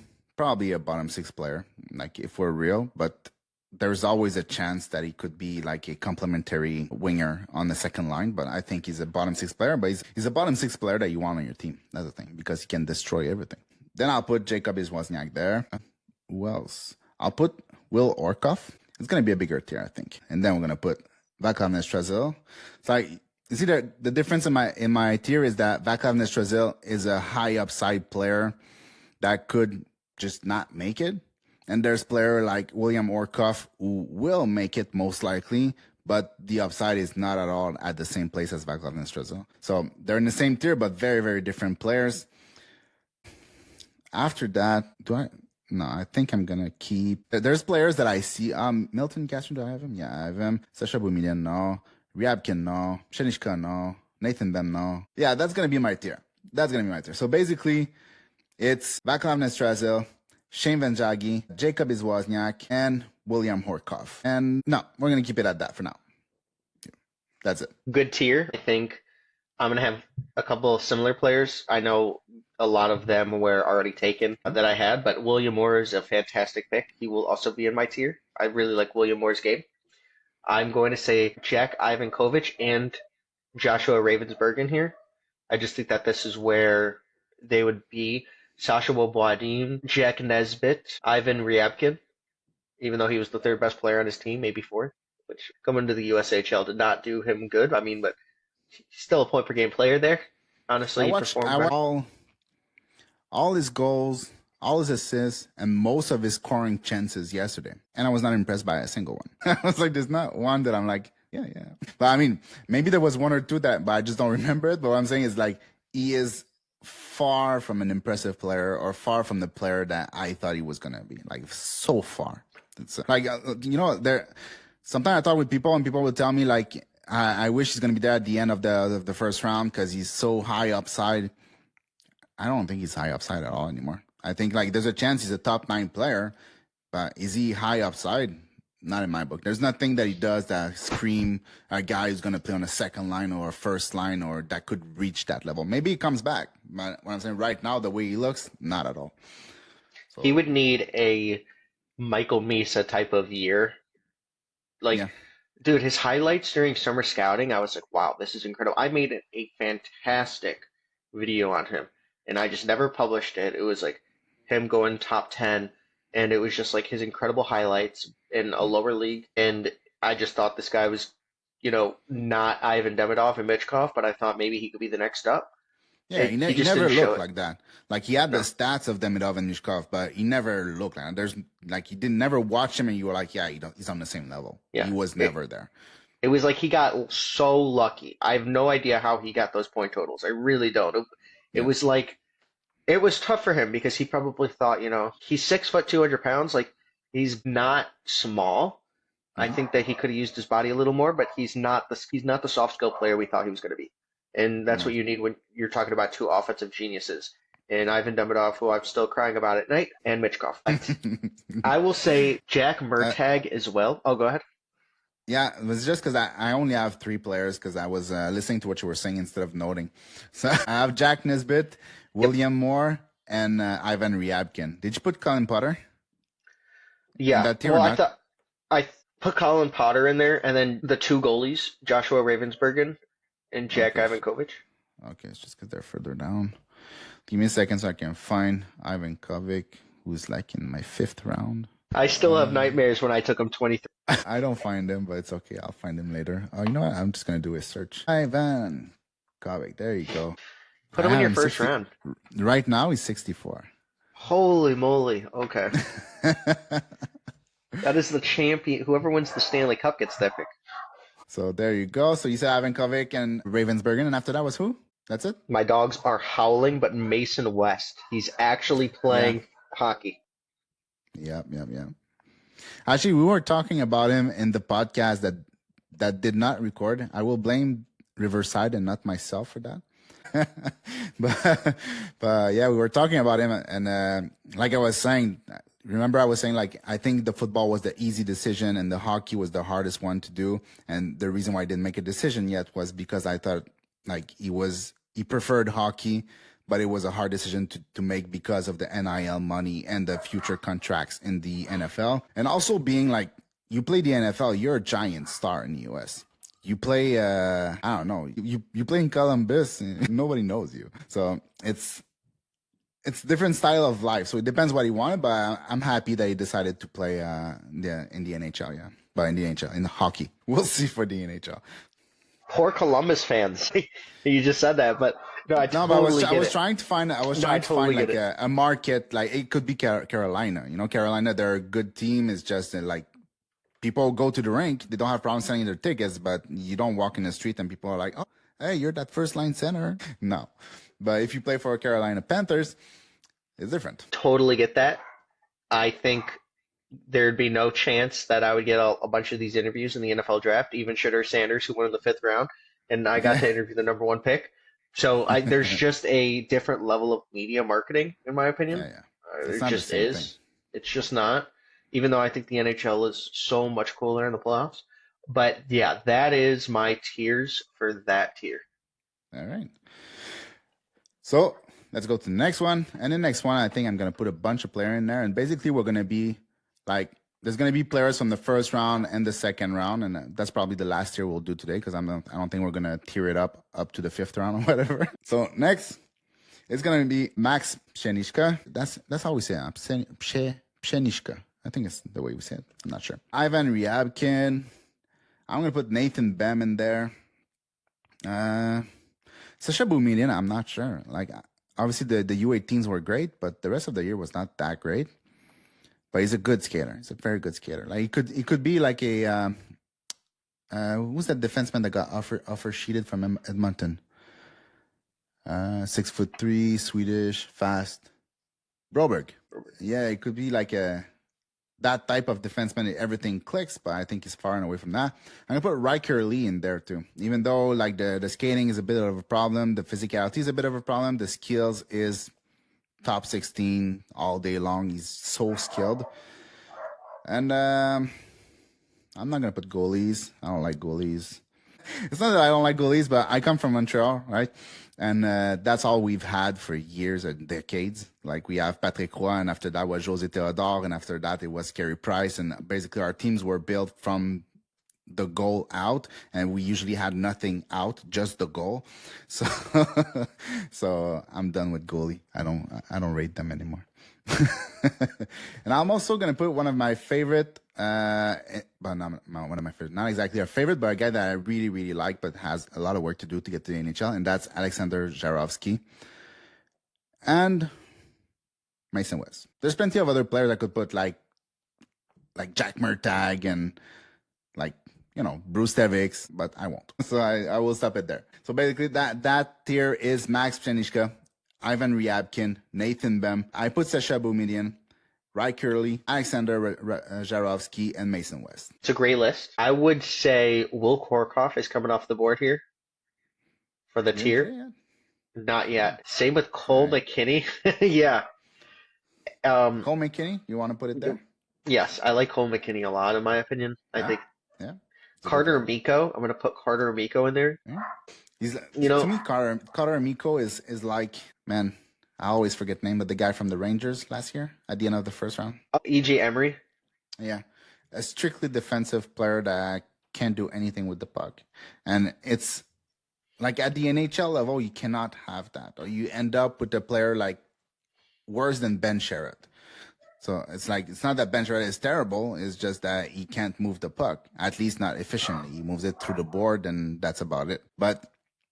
a bottom 6 player, like if we're real, but there's always a chance that he could be like a complementary winger on the second line. But I think he's a bottom 6 player, but he's a bottom 6 player that you want on your team. That's the thing, because he can destroy everything. Then I'll put Jacob Wozniak there. Who else? I'll put Will Orkoff. It's going to be a bigger tier, I think. And then we're going to put Vaclav Nestrasil. So you see the difference in my tier is that Vaclav Nestrasil is a high upside player that could just not make it. And there's player like William Orkoff who will make it most likely, but the upside is not at all at the same place as Vaclav Nestrasil. So they're in the same tier, but very, very different players. After that, No, I think I'm going to keep... There's players that I see. Milton Castro, do I have him? Yeah, I have him. Sasha Boumedienne, no. Ryabkin, no. Shenishka, no. Nathan Bem, no. Yeah, that's going to be my tier. So basically, it's Vaclav Nestrasil, Shane Van Zaghi, Jacob Wozniak, and William Horkoff. And no, we're going to keep it at that for now. That's it. Good tier. I think I'm going to have a couple of similar players. I know a lot of them were already taken that I had, but William Moore is a fantastic pick. He will also be in my tier. I really like William Moore's game. I'm going to say Jack Ivankovic and Joshua Ravensburg in here. I just think that this is where they would be. Sasha Wobwadin, Jack Nesbitt, Ivan Ryabkin, even though he was the third best player on his team, maybe fourth, which coming to the USHL did not do him good. I mean, but he's still a point per game player there. Honestly, he performed all his goals, all his assists, and most of his scoring chances yesterday. And I was not impressed by a single one. I was like, there's not one that I'm like, yeah. But I mean, maybe there was one or two but I just don't remember it. But what I'm saying is like, he is far from an impressive player or far from the player that I thought he was going to be. Like, so far. It's like, sometimes I talk with people and people will tell me like, I wish he's going to be there at the end of the first round because he's so high upside. I don't think he's high upside at all anymore. I think like there's a chance he's a top 9 player, but is he high upside? Not in my book. There's nothing that he does that scream a guy who's going to play on a second line or a first line or that could reach that level. Maybe he comes back. But what I'm saying right now, the way he looks, not at all. So, he would need a Michael Misa type of year. Dude, his highlights during summer scouting, I was like, wow, this is incredible. I made a fantastic video on him, and I just never published it. It was like him going top 10, and it was just like his incredible highlights in a lower league. And I just thought this guy was, not Ivan Demidov and Michkov, but I thought maybe he could be the next up. Yeah, he never looked like that. Like he had the stats of Demidov and Mishkov, but he never looked like that. There's like you didn't never watch him and you were like, yeah, he's on the same level. Yeah, he was never there. It was like he got so lucky. I have no idea how he got those point totals. I really don't. It was like it was tough for him because he probably thought, he's 6 foot 200 pounds. Like he's not small. I think that he could have used his body a little more, but he's not the soft skill player we thought he was going to be. And that's what you need when you're talking about two offensive geniuses. And Ivan Demidov, who I'm still crying about at night, and Michkov. I will say Jack Murtagh as well. Oh, go ahead. Yeah, it was just because I only have 3 players because I was listening to what you were saying instead of noting. So I have Jack Nesbitt, William Moore, and Ivan Ryabkin. Did you put Colin Potter? Yeah. That tier well, Put Colin Potter in there, and then the two goalies, Joshua Ravensbergen and Jack Okay. Ivankovic. Okay, it's just because they're further down. Give me a second so I can find Ivan Kovic, who's like in my 5th round. I still have nightmares when I took him 23. I don't find him, but it's okay. I'll find him later. Oh, you know what? I'm just gonna do a search. Ivan Kovic. There you go. Put I him in have your him first 60. round. Right now, he's 64. Holy moly. Okay. That is the champion. Whoever wins the Stanley Cup gets that pick. So there you go. So you said Ivan Kovic and Ravensbergen, and after that was who? That's it? My dogs are howling, but Mason West. He's actually Yeah. playing hockey. Yep. Actually, we were talking about him in the podcast that did not record. I will blame Riverside and not myself for that. but yeah, we were talking about him, and like I was saying, remember I was saying like I think the football was the easy decision and the hockey was the hardest one to do, and the reason why I didn't make a decision yet was because I thought like he preferred hockey, but it was a hard decision to make because of the NIL money and the future contracts in the NFL, and also being like you play the NFL, you're a giant star in the US. You play, I don't know, you play in Columbus, and nobody knows you. So it's different style of life. So it depends what he wanted, but I'm happy that he decided to play in the NHL, yeah. But in the NHL, in the hockey. We'll see for the NHL. Poor Columbus fans. You just said that, but no, I No, but totally I get was it. trying to find No, I totally like get it. a market, like it could be Carolina. You know, Carolina, they're a good team. It's just like people go to the rink, they don't have problems selling their tickets, but you don't walk in the street and people are like, oh, hey, you're that first line center. No. But if you play for Carolina Panthers, it's different. Totally get that. I think there'd be no chance that I would get a bunch of these interviews in the NFL draft, even Shedeur Sanders, who won in the 5th round, and I got Yeah. to interview the number one pick. So there's just a different level of media marketing, in my opinion. Yeah. It's There not the just same thing. is. It's just not. Even though I think the NHL is so much cooler in the playoffs. But yeah, that is my tiers for that tier. All right. So let's go to the next one. And the next one, I think I'm going to put a bunch of players in there. And basically, we're going to be like, there's going to be players from the first round and the second round. And that's probably the last tier we'll do today because I don't think we're going to tier it up to the 5th round or whatever. So next, it's going to be Max Pshenishka. That's how we say it. Pshenishka. I think it's the way we say it. I'm not sure. Ivan Ryabkin. I'm going to put Nathan Bem in there. Sasha Boumediene, I'm not sure. Like, obviously, the U18s were great, but the rest of the year was not that great. But he's a good skater. He's a very good skater. Like, he could be like a who's that defenseman that got offer sheeted from Edmonton? 6'3", Swedish, fast. Broberg. Yeah, it could be like that type of defenseman. Everything clicks, but I think he's far and away from that. I'm gonna put Riker Lee in there too. Even though like the skating is a bit of a problem, the physicality is a bit of a problem, the skills is top 16 all day long. He's so skilled. And I'm not gonna put goalies. I don't like goalies. It's not that I don't like goalies, but I come from Montreal, right? And that's all we've had for years and decades. Like we have Patrick Roy, and after that was José Theodore, and after that it was Carey Price, and basically our teams were built from the goal out, and we usually had nothing out, just the goal. So, so I'm done with goalie. I don't rate them anymore. And I'm also gonna put one of my favorite, but not one of my favorite, not exactly a favorite, but a guy that I really, really like, but has a lot of work to do to get to the NHL, and that's Alexander Jarovsky and Mason West. There's plenty of other players I could put like Jack Murtagh and like Bruce Tevics, but I won't. So I will stop it there. So basically that tier is Max Pshenishka, Ivan Ryabkin, Nathan Bem. I put Sasha Boumediene, Ry Curley, Alexander Jarovsky, and Mason West. It's a great list. I would say Will Korkoff is coming off the board here for the tier. Not yet. Same with Cole McKinney. Yeah. Cole McKinney, you want to put it there? Yes, I like Cole McKinney a lot, in my opinion. I think Carter Miko. I'm going to put Carter Miko in there. Yeah. He's to me, Carter Miko is like, man, I always forget the name, but the guy from the Rangers last year at the end of the first round. EJ Emery. Yeah. a strictly defensive player that can't do anything with the puck. And it's like at the NHL level, you cannot have that. Or you end up with a player like worse than Ben Sherratt. So it's like, it's not that Ben Sherratt is terrible. It's just that he can't move the puck, at least not efficiently. He moves it through the board and that's about it.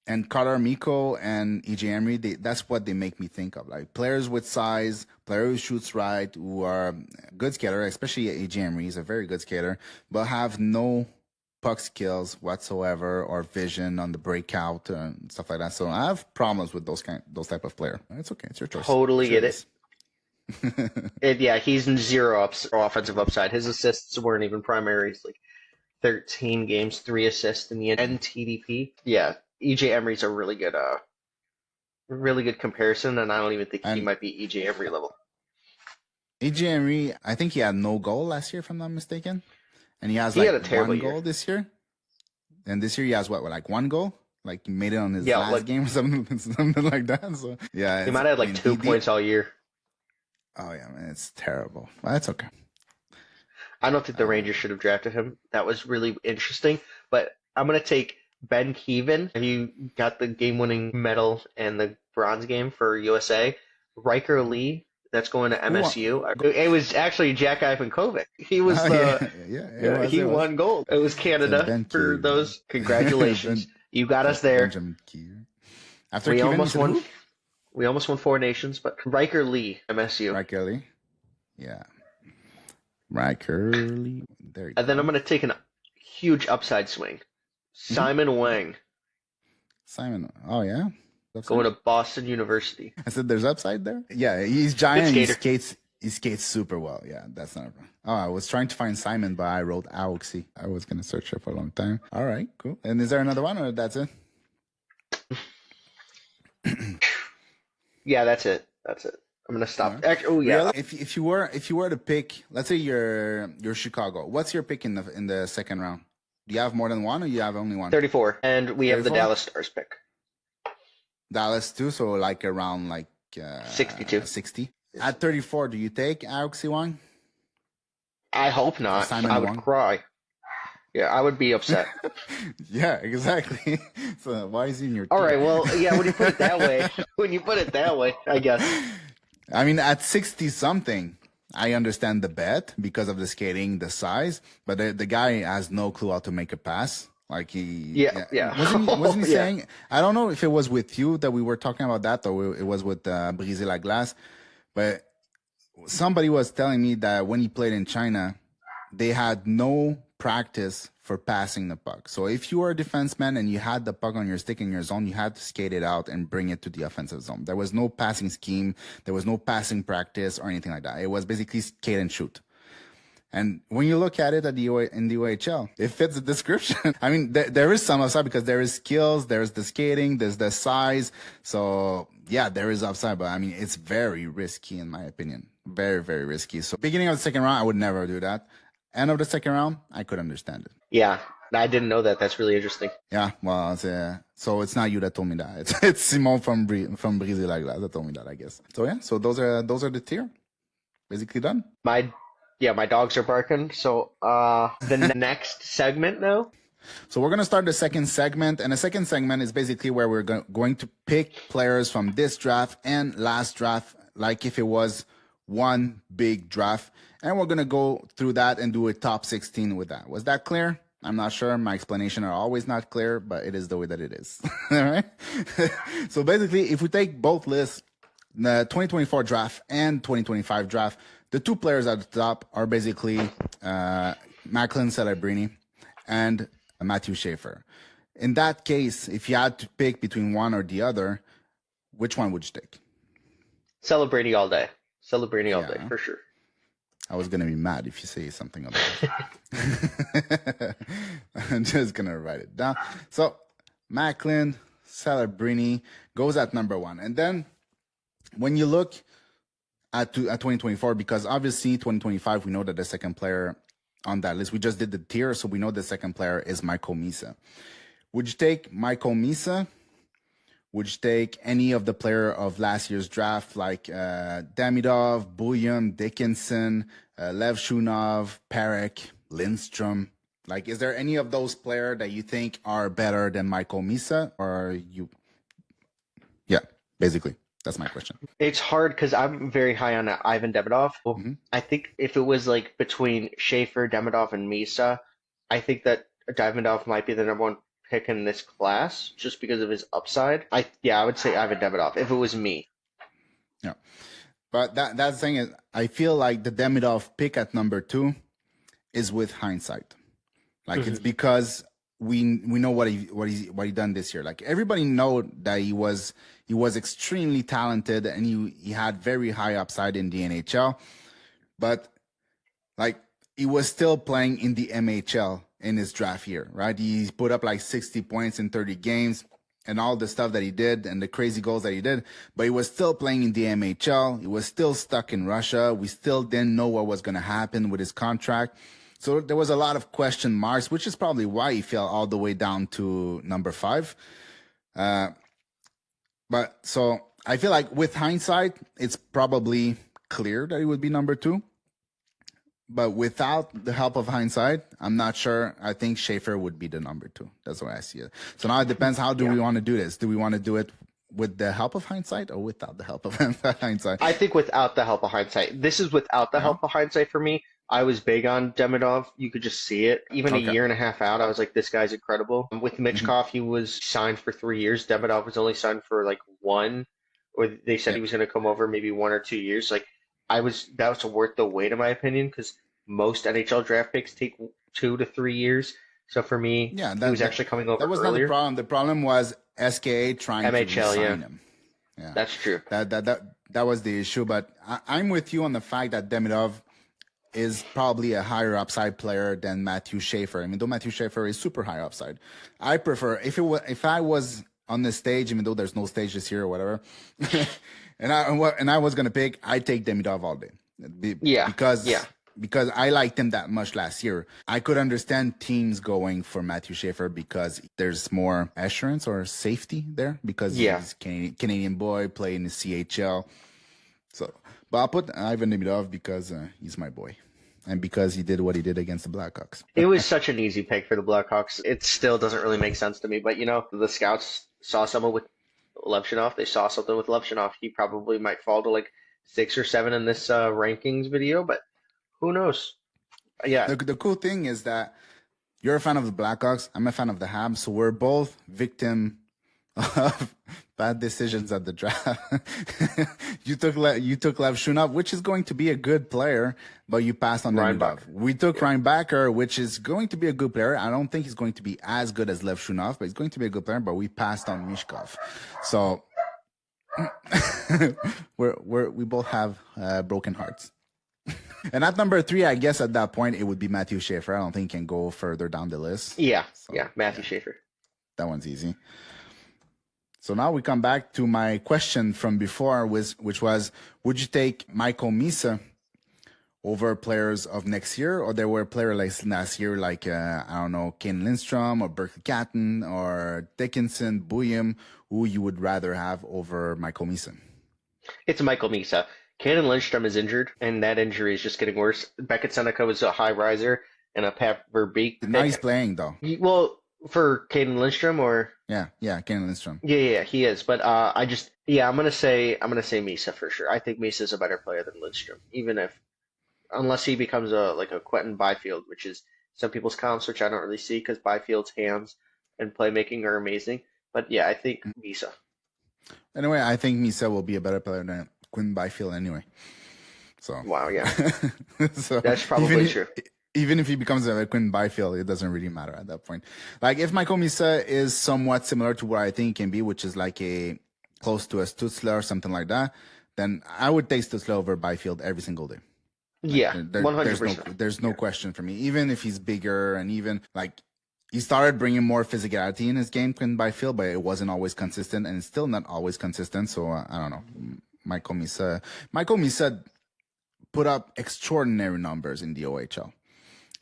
And Carter Miko and EJ Emery, that's what they make me think of. Like players with size, player who shoots right, who are good skater, especially EJ Emery. He's a very good skater, but have no puck skills whatsoever or vision on the breakout and stuff like that. So I have problems with those type of player. It's okay. It's your choice. Totally get it. Yeah, he's zero offensive upside. His assists weren't even primary. It's like 13 games, 3 assists in the NTDP. Yeah, EJ Emery's a really good comparison, and I don't even think he might be EJ Emery level. EJ Emery, I think he had no goal last year, if I'm not mistaken, and he has had a like terrible one year. goal this year. And this year he has what, like one goal? Like he made it on his last like, game or something like that. So yeah, he might have had like 2 points all year. Oh yeah, man, it's terrible. But that's okay. I don't think the Rangers should have drafted him. That was really interesting. But I'm gonna take Ben Keevan. He got the game-winning medal and the bronze game for USA. Riker Lee, that's going to MSU. It was actually Jack Ivankovic. He was he won gold. It was Canada for those. Congratulations, you got us there. After we Keevan, almost won. We almost won 4 nations, but Riker Lee, MSU. Riker Lee, yeah. Riker Lee. There you go. And then I'm going to take a huge upside swing. Simon Wang. Simon, oh yeah? Going to Boston University. I said there's upside there? Yeah, he's giant. He skates super well. Yeah, that's not a problem. Oh, I was trying to find Simon, but I wrote Auxie. I was going to search it for a long time. All right, cool. And is there another one, or that's it? Yeah, that's it. That's it. I'm gonna stop. Right. Oh yeah. If you were to pick, let's say you're Chicago, what's your pick in the second round? Do you have more than one, or you have only one? 34, and we 34? Have the Dallas Stars pick. Dallas too, so like around 62, 60. At 34, do you take Auxie Wang? I hope not. I would cry. Yeah, I would be upset. Yeah, exactly. So why is he in your team? All right, well, yeah, when you put it that way, I guess. I mean, at 60-something, I understand the bet because of the skating, the size, but the guy has no clue how to make a pass. Like yeah. Wasn't he saying, I don't know if it was with you that we were talking about that, or it was with Brisé Laglace, but somebody was telling me that when he played in China, they had no practice for passing the puck. So if you were a defenseman and you had the puck on your stick in your zone, you had to skate it out and bring it to the offensive zone. There was no passing scheme. There was no passing practice or anything like that. It was basically skate and shoot. And when you look at it in the OHL, it fits the description. I mean, there is some upside because there is skills, there's the skating, there's the size. So yeah, there is upside, but I mean, it's very risky in my opinion. Very, very risky. So beginning of the second round, I would never do that. End of the second round, I could understand it. Yeah, I didn't know that. That's really interesting. Yeah, well, so it's not you that told me that. It's Simon from Brisé Laglace that told me that, I guess. So yeah, so those are the tier. Basically done. My dogs are barking. So the next segment now. So we're gonna start the second segment, and the second segment is basically where we're going to pick players from this draft and last draft, like if it was one big draft. And we're going to go through that and do a top 16 with that. Was that clear? I'm not sure. My explanation are always not clear, but it is the way that it is. All right. So basically, if we take both lists, the 2024 draft and 2025 draft, the two players at the top are basically Macklin Celebrini and Matthew Schaefer. In that case, if you had to pick between one or the other, which one would you take? Celebrini all day. Celebrini all day, for sure. I was going to be mad if you say something otherwise. I'm just going to write it down. So, Macklin, Celebrini goes at number 1. And then, when you look at 2024, because obviously 2025, we know that the second player on that list, we just did the tier, so we know the second player is Michael Misa. Would you take Michael Misa? Would you take any of the player of last year's draft, like Damidov, Bouillon, Dickinson, Lev Shunov, Perek, Lindstrom. Like, is there any of those players that you think are better than Michael Misa, or you? Yeah, basically, that's my question. It's hard because I'm very high on Ivan Demidov. Well, Hmm. I think if it was like between Schaefer, Demidov, and Misa, I think that Demidov might be the number one pick in this class just because of his upside. I would say Ivan Demidov if it was me. Yeah, but that's the thing is, I feel like the Demidov pick at number 2 is with hindsight. Like, it's Hmm. because we know what he done this year. Like, everybody know that he was extremely talented and he had very high upside in the NHL, but like, he was still playing in the MHL in his draft year, right? He put up like 60 points in 30 games and all the stuff that he did and the crazy goals that he did, but he was still playing in the MHL. He was still stuck in Russia. We still didn't know what was going to happen with his contract. So there was a lot of question marks, which is probably why he fell all the way down to number 5. But so I feel like with hindsight, it's probably clear that he would be number 2. But without the help of hindsight, I'm not sure. I think Schaefer would be the number 2. That's the way I see it. So now it depends. How do Yeah. we want to do this? Do we want to do it with the help of hindsight or without the help of hindsight? I think without the help of hindsight. This is without the Yeah. help of hindsight for me. I was big on Demidov. You could just see it. Even a Okay. year and a half out, I was like, this guy's incredible. With Hmm. Mitchkov, he was signed for 3 years. Demidov was only signed for like one, or they said Yeah. he was going to come over maybe 1 or 2 years. Like, that was worth the wait, in my opinion, because most NHL draft picks take 2 to 3 years. So for me, Yeah. he was That actually coming that over was not the earlier. problem. The problem was SKA trying to MHL, yeah, re-sign him. Yeah. that's true. That was the issue. But I'm with you on the fact that Demidov is probably a higher upside player than Matthew Schaefer. I mean, though Matthew Schaefer is super high upside, I prefer if I was on the stage, even though there's no stage this year or whatever, and I was gonna pick, I'd take Demidov all day. Yeah, yeah, Because I liked him that much last year. I could understand teams going for Matthew Schaefer because there's more assurance or safety there because yeah. he's Canadian boy playing the CHL. So, but I'll put Ivan Demidov because he's my boy, and because he did what he did against the Blackhawks. It was such an easy pick for the Blackhawks. It still doesn't really make sense to me, but the scouts saw someone with Levshinov. They saw something with Levshinov. He probably might fall to like 6 or 7 in this rankings video, but who knows? Yeah, The cool thing is that you're a fan of the Blackhawks. I'm a fan of the Habs, so we're both victim of bad decisions at the draft. You took Lev Shunov, which is going to be a good player, but you passed on Reinbach. Demidov. We took Yeah. Reinbacher, which is going to be a good player. I don't think he's going to be as good as Lev Shunov, but he's going to be a good player. But we passed on Mishkov, so we both have broken hearts. And at number 3, I guess at that point it would be Matthew Schaefer. I don't think he can go further down the list. Yeah, So yeah, Matthew yeah, Schaefer. that one's easy. So now we come back to my question from before, which was, would you take Michael Misa over players of next year, or there were players like last year, like I don't know, Kane Lindstrom or Berkeley Catton or Dickinson, Bouillon, who you would rather have over Michael Misa? It's Michael Misa. Cannon Lindstrom is injured, and that injury is just getting worse. Beckett Seneca was a high riser and a Pat Verbeek Now he's pick. playing though. Well, for Caden Lindstrom or Yeah, Kane Lindstrom. yeah, he is. But I'm gonna say Misa for sure. I think Misa is a better player than Lindstrom, even if unless he becomes a Quentin Byfield, which is some people's comps, which I don't really see because Byfield's hands and playmaking are amazing. But yeah, I think Misa. Anyway, I think Misa will be a better player than Quinn Byfield anyway. So, Wow, yeah, so that's even probably if, true. even if he becomes a Quinn Byfield, it doesn't really matter at that point. Like, if Michael Misa is somewhat similar to what I think he can be, which is like a close to a Stutzler or something like that, then I would take Stutzler over Byfield every single day. Like, Yeah, 100%. there's no question for me. Even if he's bigger and even like he started bringing more physicality in his game Quinn Byfield, but it wasn't always consistent, and it's still not always consistent. So I don't know. Michael Misa put up extraordinary numbers in the OHL.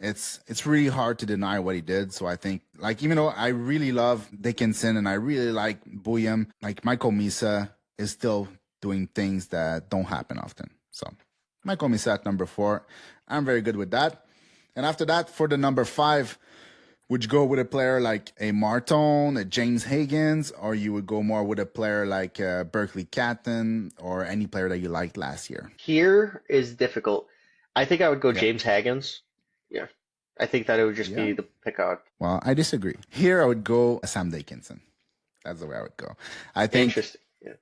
It's really hard to deny what he did. So I think, like, even though I really love Dickinson and I really like Bouillon, like, Michael Misa is still doing things that don't happen often. So Michael Misa at number 4. I'm very good with that. And after that, for the number 5, would you go with a player like a Martone, a James Higgins, or you would go more with a player like Berkeley Catton, or any player that you liked last year? Here is difficult. I think I would go Yeah. James Higgins. Yeah. I think that it would just be the pick out. Well, I disagree. Here, I would go Sam Dickinson. That's the way I would go. I think. Interesting. Yeah.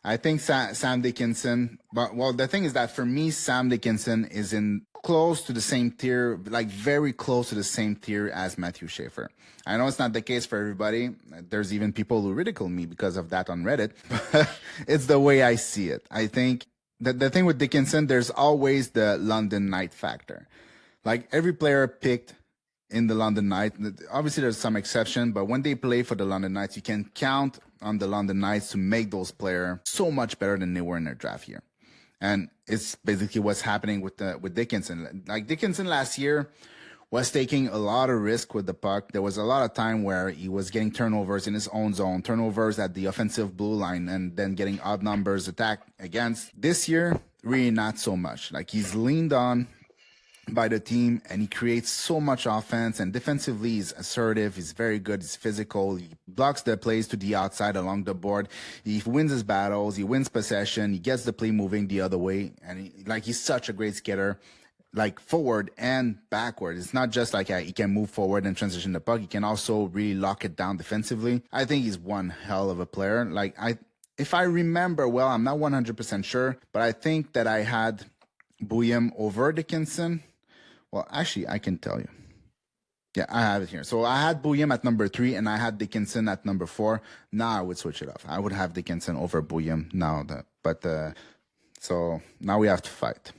I think Sam Dickinson, but well, the thing is that for me, Sam Dickinson is in close to the same tier, like very close to the same tier as Matthew Schaefer. I know it's not the case for everybody. There's even people who ridicule me because of that on Reddit, but it's the way I see it. I think that the thing with Dickinson, there's always the London night factor. Like every player picked in the London Knights. Obviously, there's some exception, but when they play for the London Knights, you can count on the London Knights to make those players so much better than they were in their draft year. And it's basically what's happening with Dickinson. Like Dickinson last year was taking a lot of risk with the puck. There was a lot of time where he was getting turnovers in his own zone, turnovers at the offensive blue line, and then getting odd numbers attack against. This year, really not so much. Like he's leaned on by the team, and he creates so much offense, and defensively he's assertive, he's very good, he's physical, he blocks the plays to the outside along the board, he wins his battles, he wins possession, he gets the play moving the other way, and he's such a great skater, like forward and backward. It's not just like he can move forward and transition the puck, he can also really lock it down defensively. I think he's one hell of a player. If I remember well, I'm not 100% sure, but I think that I had Bouillon over Dickinson. Well, actually, I can tell you. Yeah, I have it here. So I had Bouillon at number 3, and I had Dickinson at number 4. Now I would switch it off. I would have Dickinson over Bouillon now. So now we have to fight.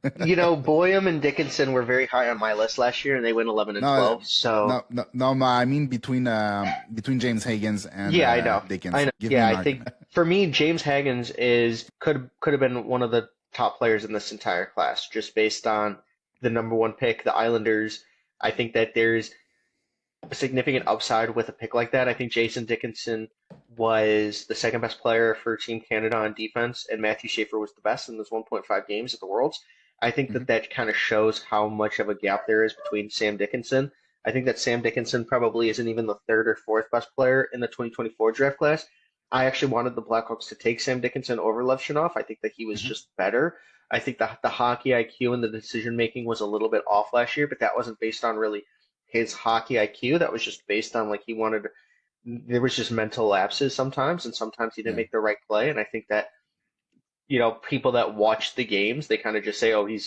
Boyum and Dickinson were very high on my list last year, and they went 11 and 12. So no, I mean between James Higgins and I know. Dickinson. I know. I think for me, James Higgins could have been one of the top players in this entire class, just based on the number 1 pick, the Islanders. I think that there's a significant upside with a pick like that. I think Jason Dickinson was the second best player for Team Canada on defense, and Matthew Schaefer was the best in those 1.5 games at the Worlds. I think that kind of shows how much of a gap there is between Sam Dickinson. I think that Sam Dickinson probably isn't even the 3rd or 4th best player in the 2024 draft class. I actually wanted the Blackhawks to take Sam Dickinson over Levshunov. I think that he was just better. I think the hockey IQ and the decision making was a little bit off last year, but that wasn't based on really his hockey IQ. That was just based on there was just mental lapses sometimes, and sometimes he didn't make the right play. And I think that people that watch the games, they kind of just say, oh, he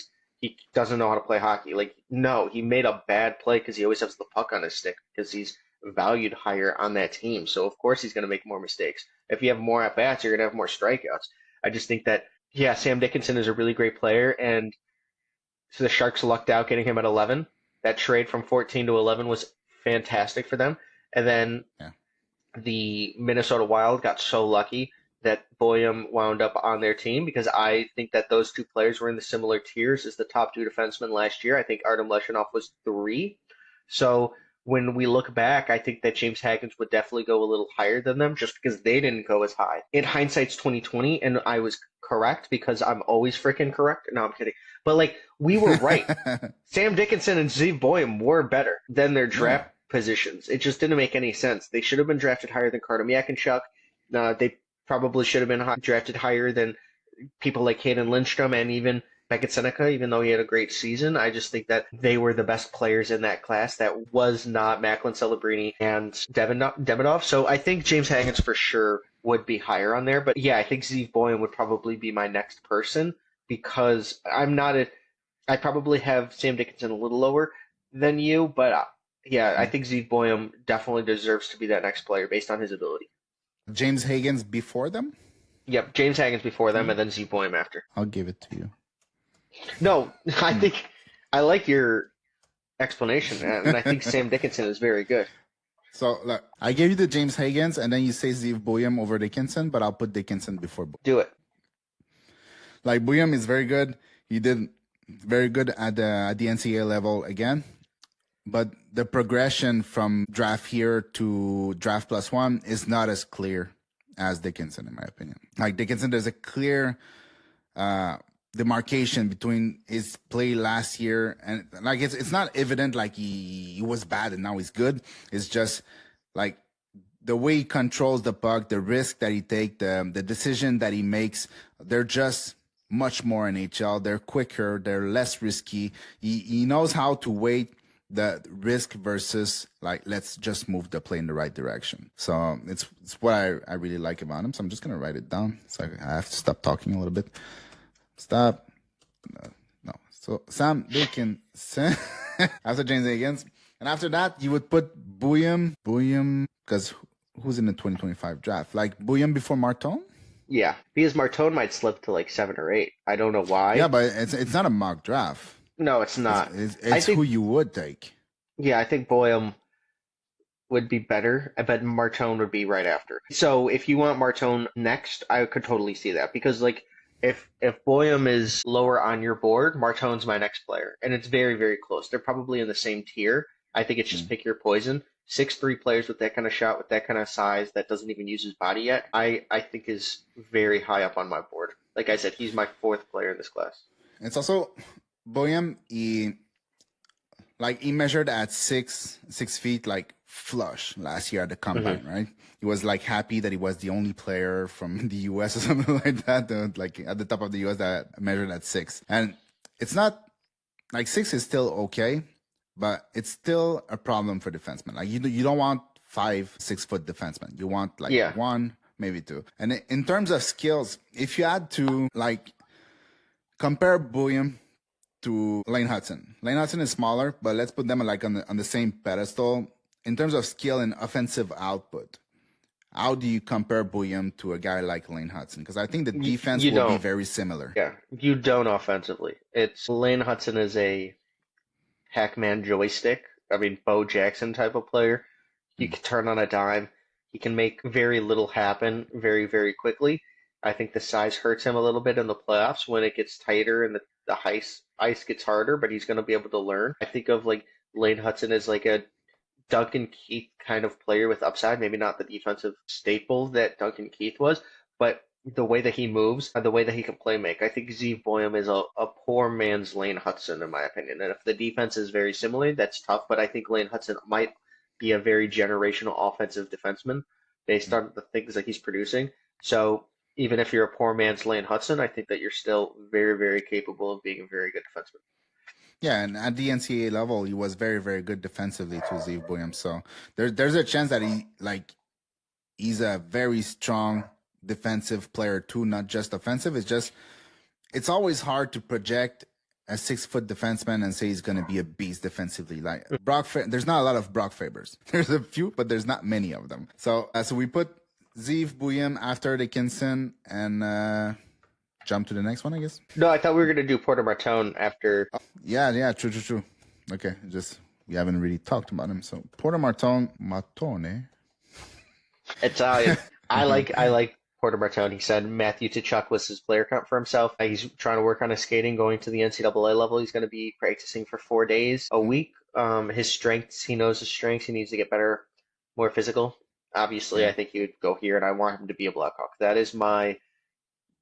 doesn't know how to play hockey. Like, no, he made a bad play because he always has the puck on his stick because he's valued higher on that team. So of course he's going to make more mistakes. If you have more at bats, you're going to have more strikeouts. I just think that, Sam Dickinson is a really great player, and so the Sharks lucked out getting him at 11. That trade from 14 to 11 was fantastic for them. And then the Minnesota Wild got so lucky that Boyum wound up on their team, because I think that those two players were in the similar tiers as the top 2 defensemen last year. I think Artem Leshunov was 3. So when we look back, I think that James Higgins would definitely go a little higher than them just because they didn't go as high. In hindsight's 2020, and I was correct because I'm always freaking correct. No, I'm kidding. But we were right. Sam Dickinson and Zeev Boyum were better than their draft positions. It just didn't make any sense. They should have been drafted higher than Carter Miakinchuk. They probably should have been drafted higher than people like Hayden Lindstrom and even Beckett Seneca, even though he had a great season. I just think that they were the best players in that class. That was not Macklin Celebrini and Demidov. So I think James Higgins for sure would be higher on there. But I think Zeev Boyum would probably be my next person, because I probably have Sam Dickinson a little lower than you, but I think Zeev Boyum definitely deserves to be that next player based on his ability. James Higgins before them? Yep, James Higgins before them, and then Zeev Boyum after. I'll give it to you. No, I think I like your explanation, and I think Sam Dickinson is very good. So look, I gave you the James Higgins, and then you say Zeev Boyum over Dickinson, but I'll put Dickinson before Boyum. Do it. Boyum is very good. He did very good at the NCAA level again. But the progression from draft here to draft +1 is not as clear as Dickinson, in my opinion. Dickinson, there's a clear demarcation between his play last year and like it's not evident like he was bad and now he's good. It's just like the way he controls the puck, the risk that he takes, the decision that he makes, they're just much more NHL. They're quicker, they're less risky. He knows how to weigh the risk versus like let's just move the play in the right direction. So it's what I really like about him. So I'm just gonna write it down. So I have to stop talking a little bit. Stop. No. So Sam Bacon after James Higgins. And after that, you would put Bouillon, because who's in the 2025 draft? Like Bouillon before Martin? Yeah, because Martone might slip to like 7 or 8. I don't know Yeah, why. but it's not a mock draft. No, it's not. I It's who think, you would take. yeah, I think Boyum would be better, but Martone would be right after. So if you want Martone next, I could totally see that because like if Boyum is lower on your board, Martone's my next player, and it's very very close. They're probably in the same tier. I think it's just Mm. pick your poison. 6'3" players with that kind of shot, with that kind of size, that doesn't even use his body yet. I think is very high up on my board. Like I said, he's my fourth player in this class. It's also Boyam. He measured at 6 feet, like flush last year at the Hmm. combine, right? He was like happy that he was the only player from the US or something like that, like at the top of the US that measured at 6. And it's not like 6 is still okay, but it's still a problem for defensemen. Like you don't want 5, 6 foot defensemen. You want like Yeah, one, maybe two. And in terms of skills, if you had to like compare Bouillon to Lane Hudson. Lane Hudson is smaller, but let's put them like on the same pedestal in terms of skill and offensive output. How do you compare Bouillon to a guy like Lane Hudson? Because I think the defense you will be don't. very similar. Yeah, you don't offensively. It's Lane Hudson is a Pac-Man joystick. I mean, Bo Jackson type of player. He Mm. can turn on a dime. He can make very little happen very, very quickly. I think the size hurts him a little bit in the playoffs when it gets tighter and the ice gets harder, but he's going to be able to learn. I think of like Lane Hudson as like a Duncan Keith kind of player with upside, maybe not the defensive staple that Duncan Keith was, but the way that he moves and the way that he can play make. I think Zeev Boyum is a poor man's Lane Hudson, in my opinion. And if the defense is very similar, that's tough, but I think Lane Hudson might be a very generational offensive defenseman based on the things that he's producing. So even if you're a poor man's Lane Hudson, I think that you're still very, very capable of being a very good defenseman. Yeah, and at the NCAA level, he was very, very good defensively to Zeev Bouillon. So there's a chance that he's a very strong defensive player too, not just offensive. It's always hard to project a 6 foot defenseman and say he's going to be a beast defensively. Like there's not a lot of Brock Fabers. There's a few, but there's not many of them. So we put Zeev Bouillon after Dickinson and jump to the next one, I guess. No, I thought we were going to do Porter Martone after. Yeah, true. Okay, just we haven't really talked about him. So Porter Martone. Italian. I like Porter Martone. He said Matthew Tkachuk was his player count for himself. He's trying to work on his skating, going to the NCAA level. He's going to be practicing for 4 days a week. His strengths, he knows his strengths. He needs to get better, more physical. Obviously, Yeah. I think he would go here, and I want him to be a Blackhawk. That is my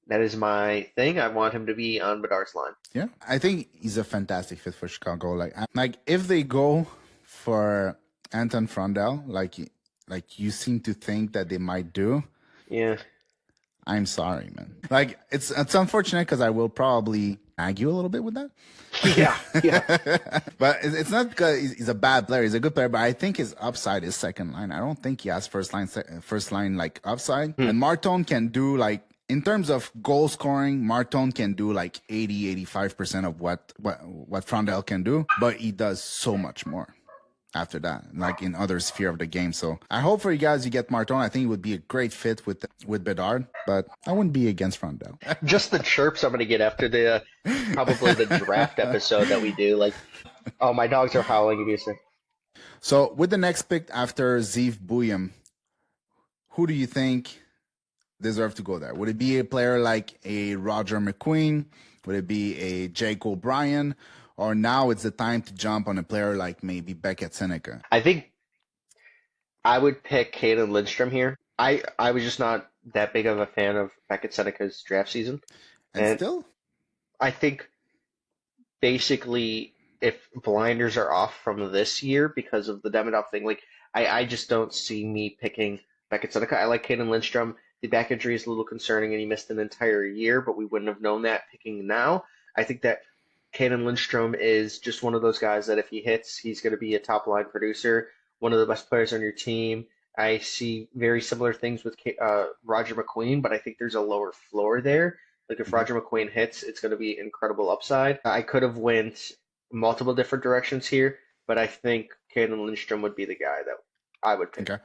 thing. I want him to be on Bedar's line. Yeah, I think he's a fantastic fit for Chicago. Like if they go for Anton Frondel, like you seem to think that they might do, Yeah, I'm sorry, man. Like it's unfortunate because I will probably argue a little bit with that. yeah, yeah. But it's not because he's a bad player. He's a good player, but I think his upside is second line. I don't think he has first line like upside. Hmm. And Martone can do like in terms of goal scoring, Martone can do like 80-85% of what Frondel can do, but he does so much more after that, like in other sphere of the game. So I hope for you guys you get Martone. I think it would be a great fit with Bedard, but I wouldn't be against Frondel. Just the chirps I'm gonna get after the probably the draft episode that we do. Like, oh, my dogs are howling. Give me a sec. So with the next pick after Zeev Bouillon, who do you think deserve to go there? Would it be a player like a Roger McQueen? Would it be a Jake O'Brien? Or now it's the time to jump on a player like maybe Beckett Seneca? I think I would pick Caden Lindstrom here. I was just not that big of a fan of Beckett Seneca's draft season, And and still? I think basically if blinders are off from this year because of the Demidov thing, like I just don't see me picking Beckett Seneca. I like Caden Lindstrom. The back injury is a little concerning, and he missed an entire year, but we wouldn't have known that picking now. I think that Caden Lindstrom is just one of those guys that if he hits, he's going to be a top line producer, one of the best players on your team. I see very similar things with Roger McQueen, but I think there's a lower floor there. Like if Mhm. Roger McQueen hits, it's going to be incredible upside. I could have went multiple different directions here, but I think Caden Lindstrom would be the guy that I would pick. Okay.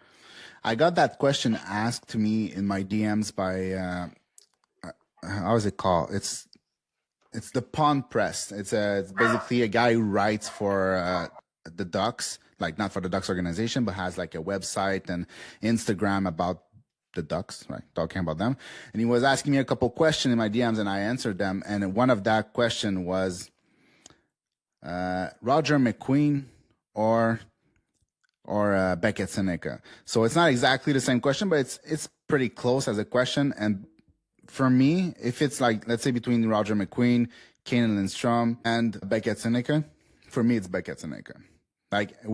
I got that question asked to me in my DMs by how is it called? It's the Pond Press. It's basically a guy who writes for the Ducks, like not for the Ducks organization, but has like a website and Instagram about the Ducks, right? Talking about them. And he was asking me a couple questions in my DMs, and I answered them. And one of that question was Roger McQueen or Beckett Seneca. So it's not exactly the same question, but it's pretty close as a question. And for me, if it's like, let's say between Roger McQueen, Kanan Lindstrom, and Beckett Seneca, for me, it's Beckett Seneca. Like it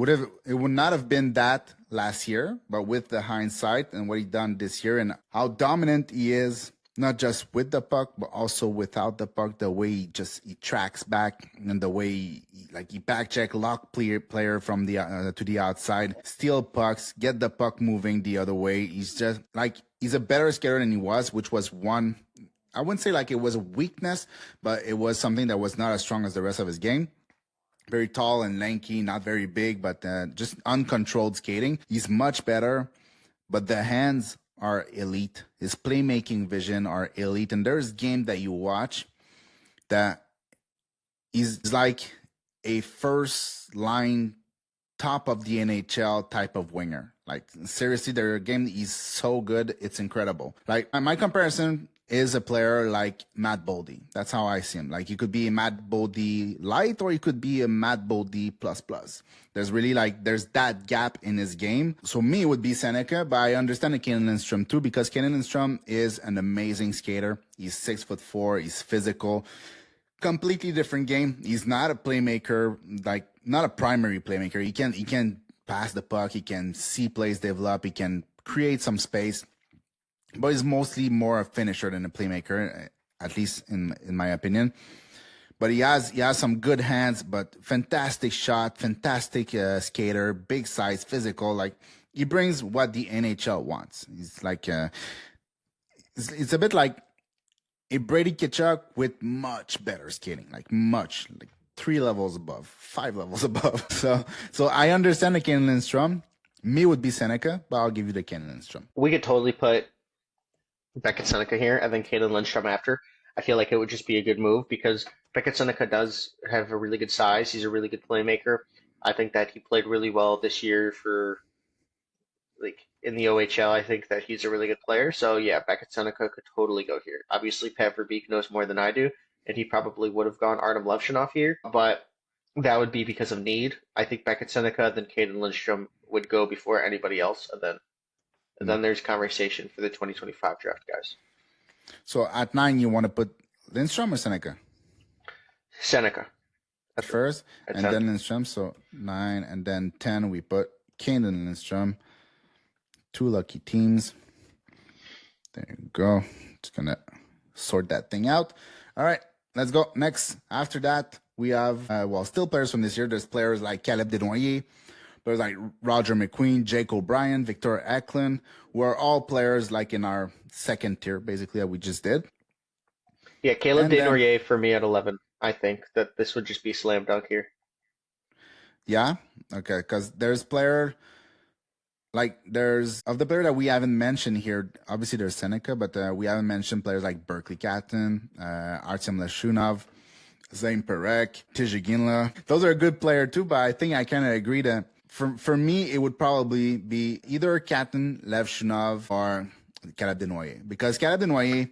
would not have been that last year, but with the hindsight and what he done this year and how dominant he is, not just with the puck, but also without the puck, the way he tracks back and the way he back check, lock player from the to the outside, steal pucks, get the puck moving the other way. He's just like, he's a better skater than he was, which was one, I wouldn't say like it was a weakness, but it was something that was not as strong as the rest of his game. Very tall and lanky, not very big, but just uncontrolled skating. He's much better, but the hands are elite. His playmaking vision are elite. And there's game that you watch that is like a first line top of the NHL type of winger. Like seriously, their game is so good, it's incredible. Like my comparison is a player like Matt Boldy. That's how I see him. Like he could be a Matt Boldy light or he could be a Matt Boldy plus plus. There's really there's that gap in his game. So me it would be Seneca, but I understand Kanan Lindstrom too because Kanan Lindstrom is an amazing skater. He's 6'4", he's physical. Completely different game. He's not a playmaker, like not a primary playmaker. He can pass the puck. He can see plays develop. He can create some space, but he's mostly more a finisher than a playmaker, at least in my opinion. But he has some good hands, but fantastic shot, fantastic skater, big size, physical. Like he brings what the NHL wants. He's like it's a bit like a Brady Tkachuk with much better skating, like 3 levels above, 5 levels above. So I understand the Kanan Lindstrom. Me would be Seneca, but I'll give you the Kanan Lindstrom. We could totally put Beckett Seneca here and then Caden Lindstrom after. I feel like it would just be a good move because Beckett Seneca does have a really good size. He's a really good playmaker. I think that he played really well this year for like in the OHL. I think that he's a really good player. So yeah, Beckett Seneca could totally go here. Obviously, Pat Verbeek knows more than I do, and he probably would have gone Artem Levshunov here, but that would be because of need. I think Beckett Seneca, then Caden Lindstrom would go before anybody else, and then there's conversation for the 2025 draft, guys. So at 9, you want to put Lindstrom or Seneca? Seneca At first, at and 10. then Lindstrom. So 9, and then 10, we put Kanan Lindstrom. 2 lucky teams. There you go. Just going to sort that thing out. All right, let's go. Next, after that, we have, still players from this year. There's players like Caleb Desnoyers, players like Roger McQueen, Jake O'Brien, Victor Eklund, who are all players like in our second tier, basically, that we just did. Yeah, Caleb And then, Desnoyers for me at 11. I think that this would just be slam dunk here. yeah, okay, because there's player, like there's, of the player that we haven't mentioned here, obviously there's Seneca, but we haven't mentioned players like Berkeley Catton, Artem Leshunov, Zane Perek, Tijiginla. Those are a good player too, but I think I kind of agree that for me, it would probably be either Catton, Levshunov, or Caleb Desnoyers. Because Caleb Desnoyers,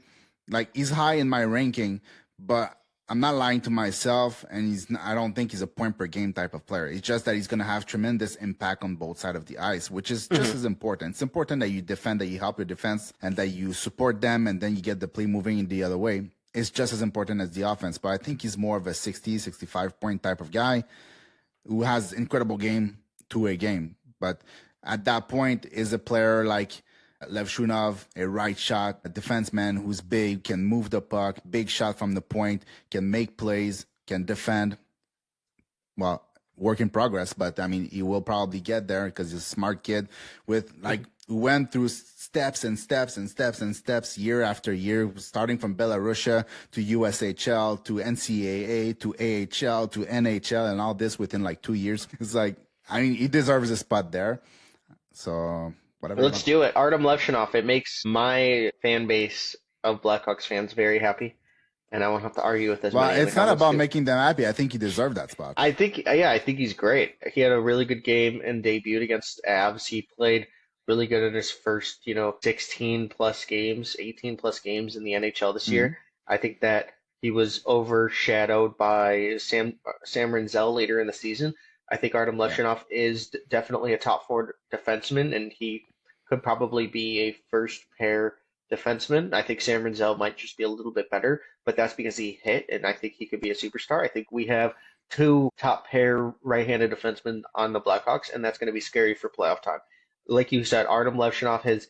like, he's high in my ranking, but I'm not lying to myself, and I don't think he's a point per game type of player. It's just that he's going to have tremendous impact on both sides of the ice, which is just as important. It's important that you defend, that you help your defense, and that you support them, and then you get the play moving in the other way. is just as important as the offense. But I think he's more of a 60, 65 point type of guy who has incredible game, two-way game. But at that point is a player like Lev Shunov, a right shot, a defenseman who's big, can move the puck, big shot from the point, can make plays, can defend. Well, work in progress, but I mean, he will probably get there because he's a smart kid with like went through steps and steps and steps and steps year after year, starting from Belarusia to USHL to NCAA to AHL to NHL and all this within like 2 years. It's like, I mean, he deserves a spot there. So whatever. Let's do it. Artem Levshinov. It makes my fan base of Blackhawks fans very happy, and I won't have to argue with this. Well, it's not about making them happy. I think he deserved that spot. I think he's great. He had a really good game and debuted against Avs. He played really good in his first, 16 plus games, 18 plus games in the NHL this year. I think that he was overshadowed by Sam Rinzel later in the season. I think Artem Levshinov is definitely a top four defenseman, and he could probably be a first pair defenseman. I think Sam Rinzel might just be a little bit better, but that's because he hit, and I think he could be a superstar. I think we have two top pair right-handed defensemen on the Blackhawks, and that's going to be scary for playoff time. Like you said, Artem Levshinov has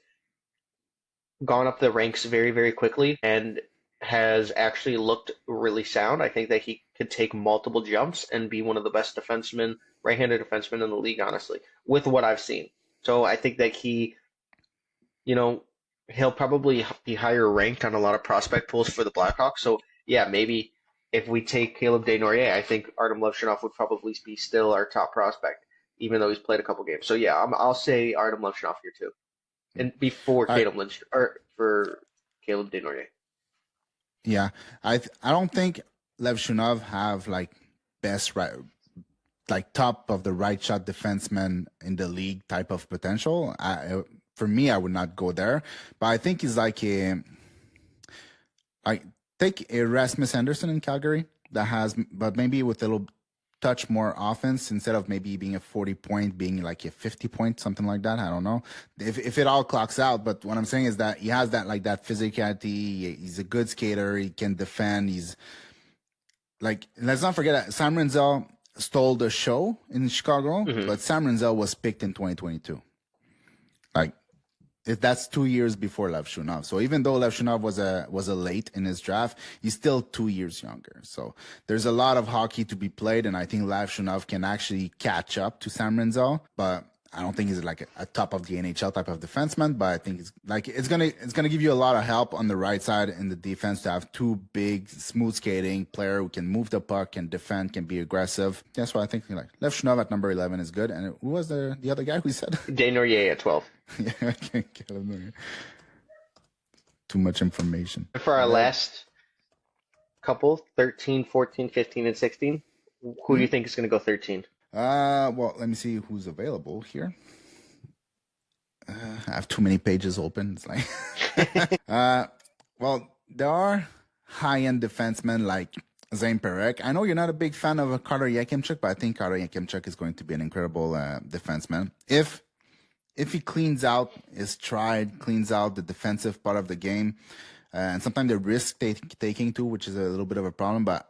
gone up the ranks very, very quickly and has actually looked really sound. I think that he could take multiple jumps and be one of the best defensemen, right-handed defensemen in the league, honestly, with what I've seen. So I think that he'll probably be higher ranked on a lot of prospect pools for the Blackhawks. So yeah, maybe if we take Caleb Desnoyers, I think Artem Levshinov would probably be still our top prospect, even though he's played a couple games. So yeah, I'll say Artem Levshinov here too, and before Caleb Lynch or for Caleb Desnoyers. Yeah, I don't think Lev Shunov have like best right, like top of the right shot defenseman in the league type of potential. For me, I would not go there, but I think he's like take a Rasmus Anderson in Calgary that has, but maybe with a little touch more offense instead of maybe being a 40 point, being like a 50 point, something like that. I don't know if it all clocks out. But what I'm saying is that he has that like that physicality. He's a good skater. He can defend. He's like, let's not forget that Sam Rinzel stole the show in Chicago, but Sam Rinzel was picked in 2022. Like, that's 2 years before Lev Shunov. So even though Lev Shunov was a late in his draft, he's still 2 years younger. So there's a lot of hockey to be played, and I think Lev Shunov can actually catch up to Sam Rinzel. But I don't think he's like a top of the NHL type of defenseman. But I think it's gonna give you a lot of help on the right side in the defense to have two big, smooth skating player who can move the puck, can defend, can be aggressive. That's why I think like Lev Shunov at number 11 is good. And who was the other guy who said? Desnoyers at 12. Yeah, I can't get him. Too much information. For our last couple, 13, 14, 15, and 16, who do you think is going to go 13? Well, let me see who's available here. I have too many pages open. It's like, well, there are high-end defensemen like Zane Perek. I know you're not a big fan of Carter Yakimchuk, but I think Carter Yakimchuk is going to be an incredible defenseman. If he cleans out his stride, cleans out the defensive part of the game, and sometimes the risk taking too, which is a little bit of a problem, but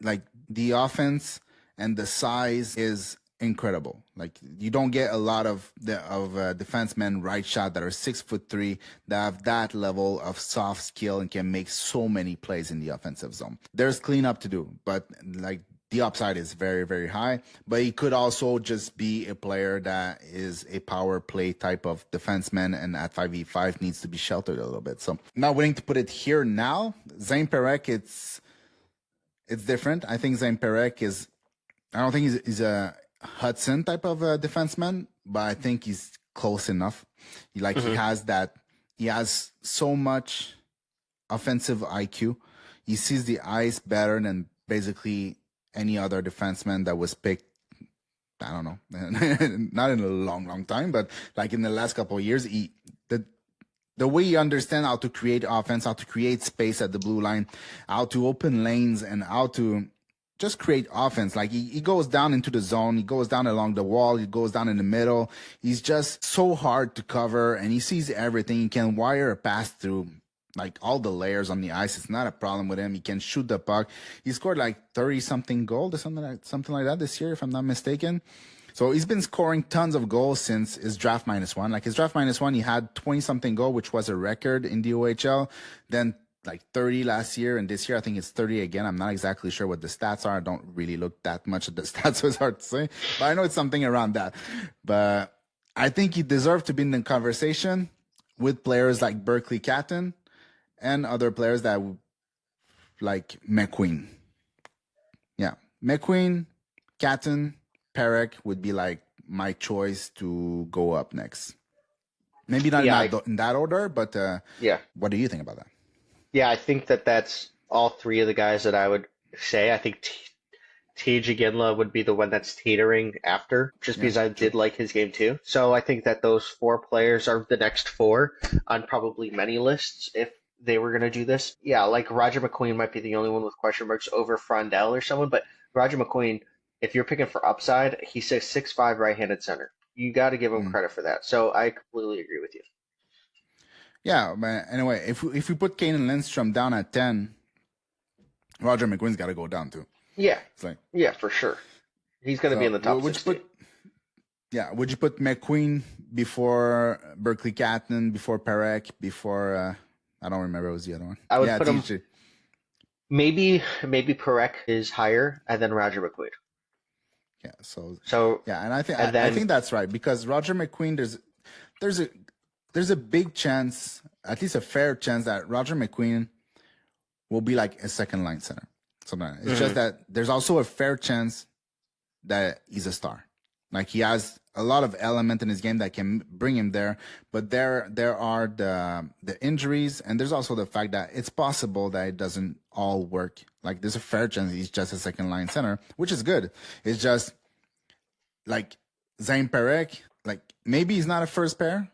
like the offense and the size is incredible. Like you don't get a lot of defensemen right shot that are 6'3" that have that level of soft skill and can make so many plays in the offensive zone. There's cleanup to do, but like the upside is very, very high, but he could also just be a player that is a power play type of defenseman, and at 5v5 needs to be sheltered a little bit. So not willing to put it here now. Zane Perek, it's different. I think Zane Perek I don't think he's a Hudson type of a defenseman, but I think he's close enough. He has so much offensive IQ. He sees the ice better than basically any other defenseman that was picked, I don't know, not in a long, long time, but like in the last couple of years, the way he understands how to create offense, how to create space at the blue line, how to open lanes, and how to just create offense. Like he goes down into the zone, he goes down along the wall, he goes down in the middle. He's just so hard to cover, and he sees everything. He can wire a pass through like all the layers on the ice. It's not a problem with him. He can shoot the puck. He scored like 30-something goals or something like that this year, if I'm not mistaken. So he's been scoring tons of goals since his draft -1. Like his draft -1, he had 20-something goal, which was a record in the OHL. Then like 30 last year, and this year I think it's 30 again. I'm not exactly sure what the stats are. I don't really look that much at the stats, so it's hard to say. But I know it's something around that. But I think he deserved to be in the conversation with players like Berkeley Catton and other players that like McQueen. Yeah, McQueen, Catton, Perek would be like my choice to go up next. Maybe not in that order, but yeah. What do you think about that? Yeah, I think that that's all three of the guys that I would say. I think TJ Ginla would be the one that's teetering after, just because I did like his game too. So I think that those four players are the next four on probably many lists if they were going to do this. Yeah, like Roger McQueen might be the only one with question marks over Frondell or someone, but Roger McQueen, if you're picking for upside, he's a 6'5" right-handed center. You got to give him credit for that. So I completely agree with you. Yeah, but anyway, if we put Kane and Lindstrom down at 10, Roger McQueen's got to go down too. Yeah, it's like, yeah, for sure. He's going to be in the top 16. Would you put McQueen before Berkeley Catton, before Perek, before I don't remember what was the other one. I would put him. Maybe Perek is higher, and then Roger McQueen. Yeah. So yeah, and I think that's right, because Roger McQueen, there's a big chance, at least a fair chance, that Roger McQueen will be like a second line center. So it's just that there's also a fair chance that he's a star. Like he has a lot of element in his game that can bring him there, but there are the injuries, and there's also the fact that it's possible that it doesn't all work. Like there's a fair chance he's just a second line center, which is good. It's just like Zane Perek, like maybe he's not a first pair,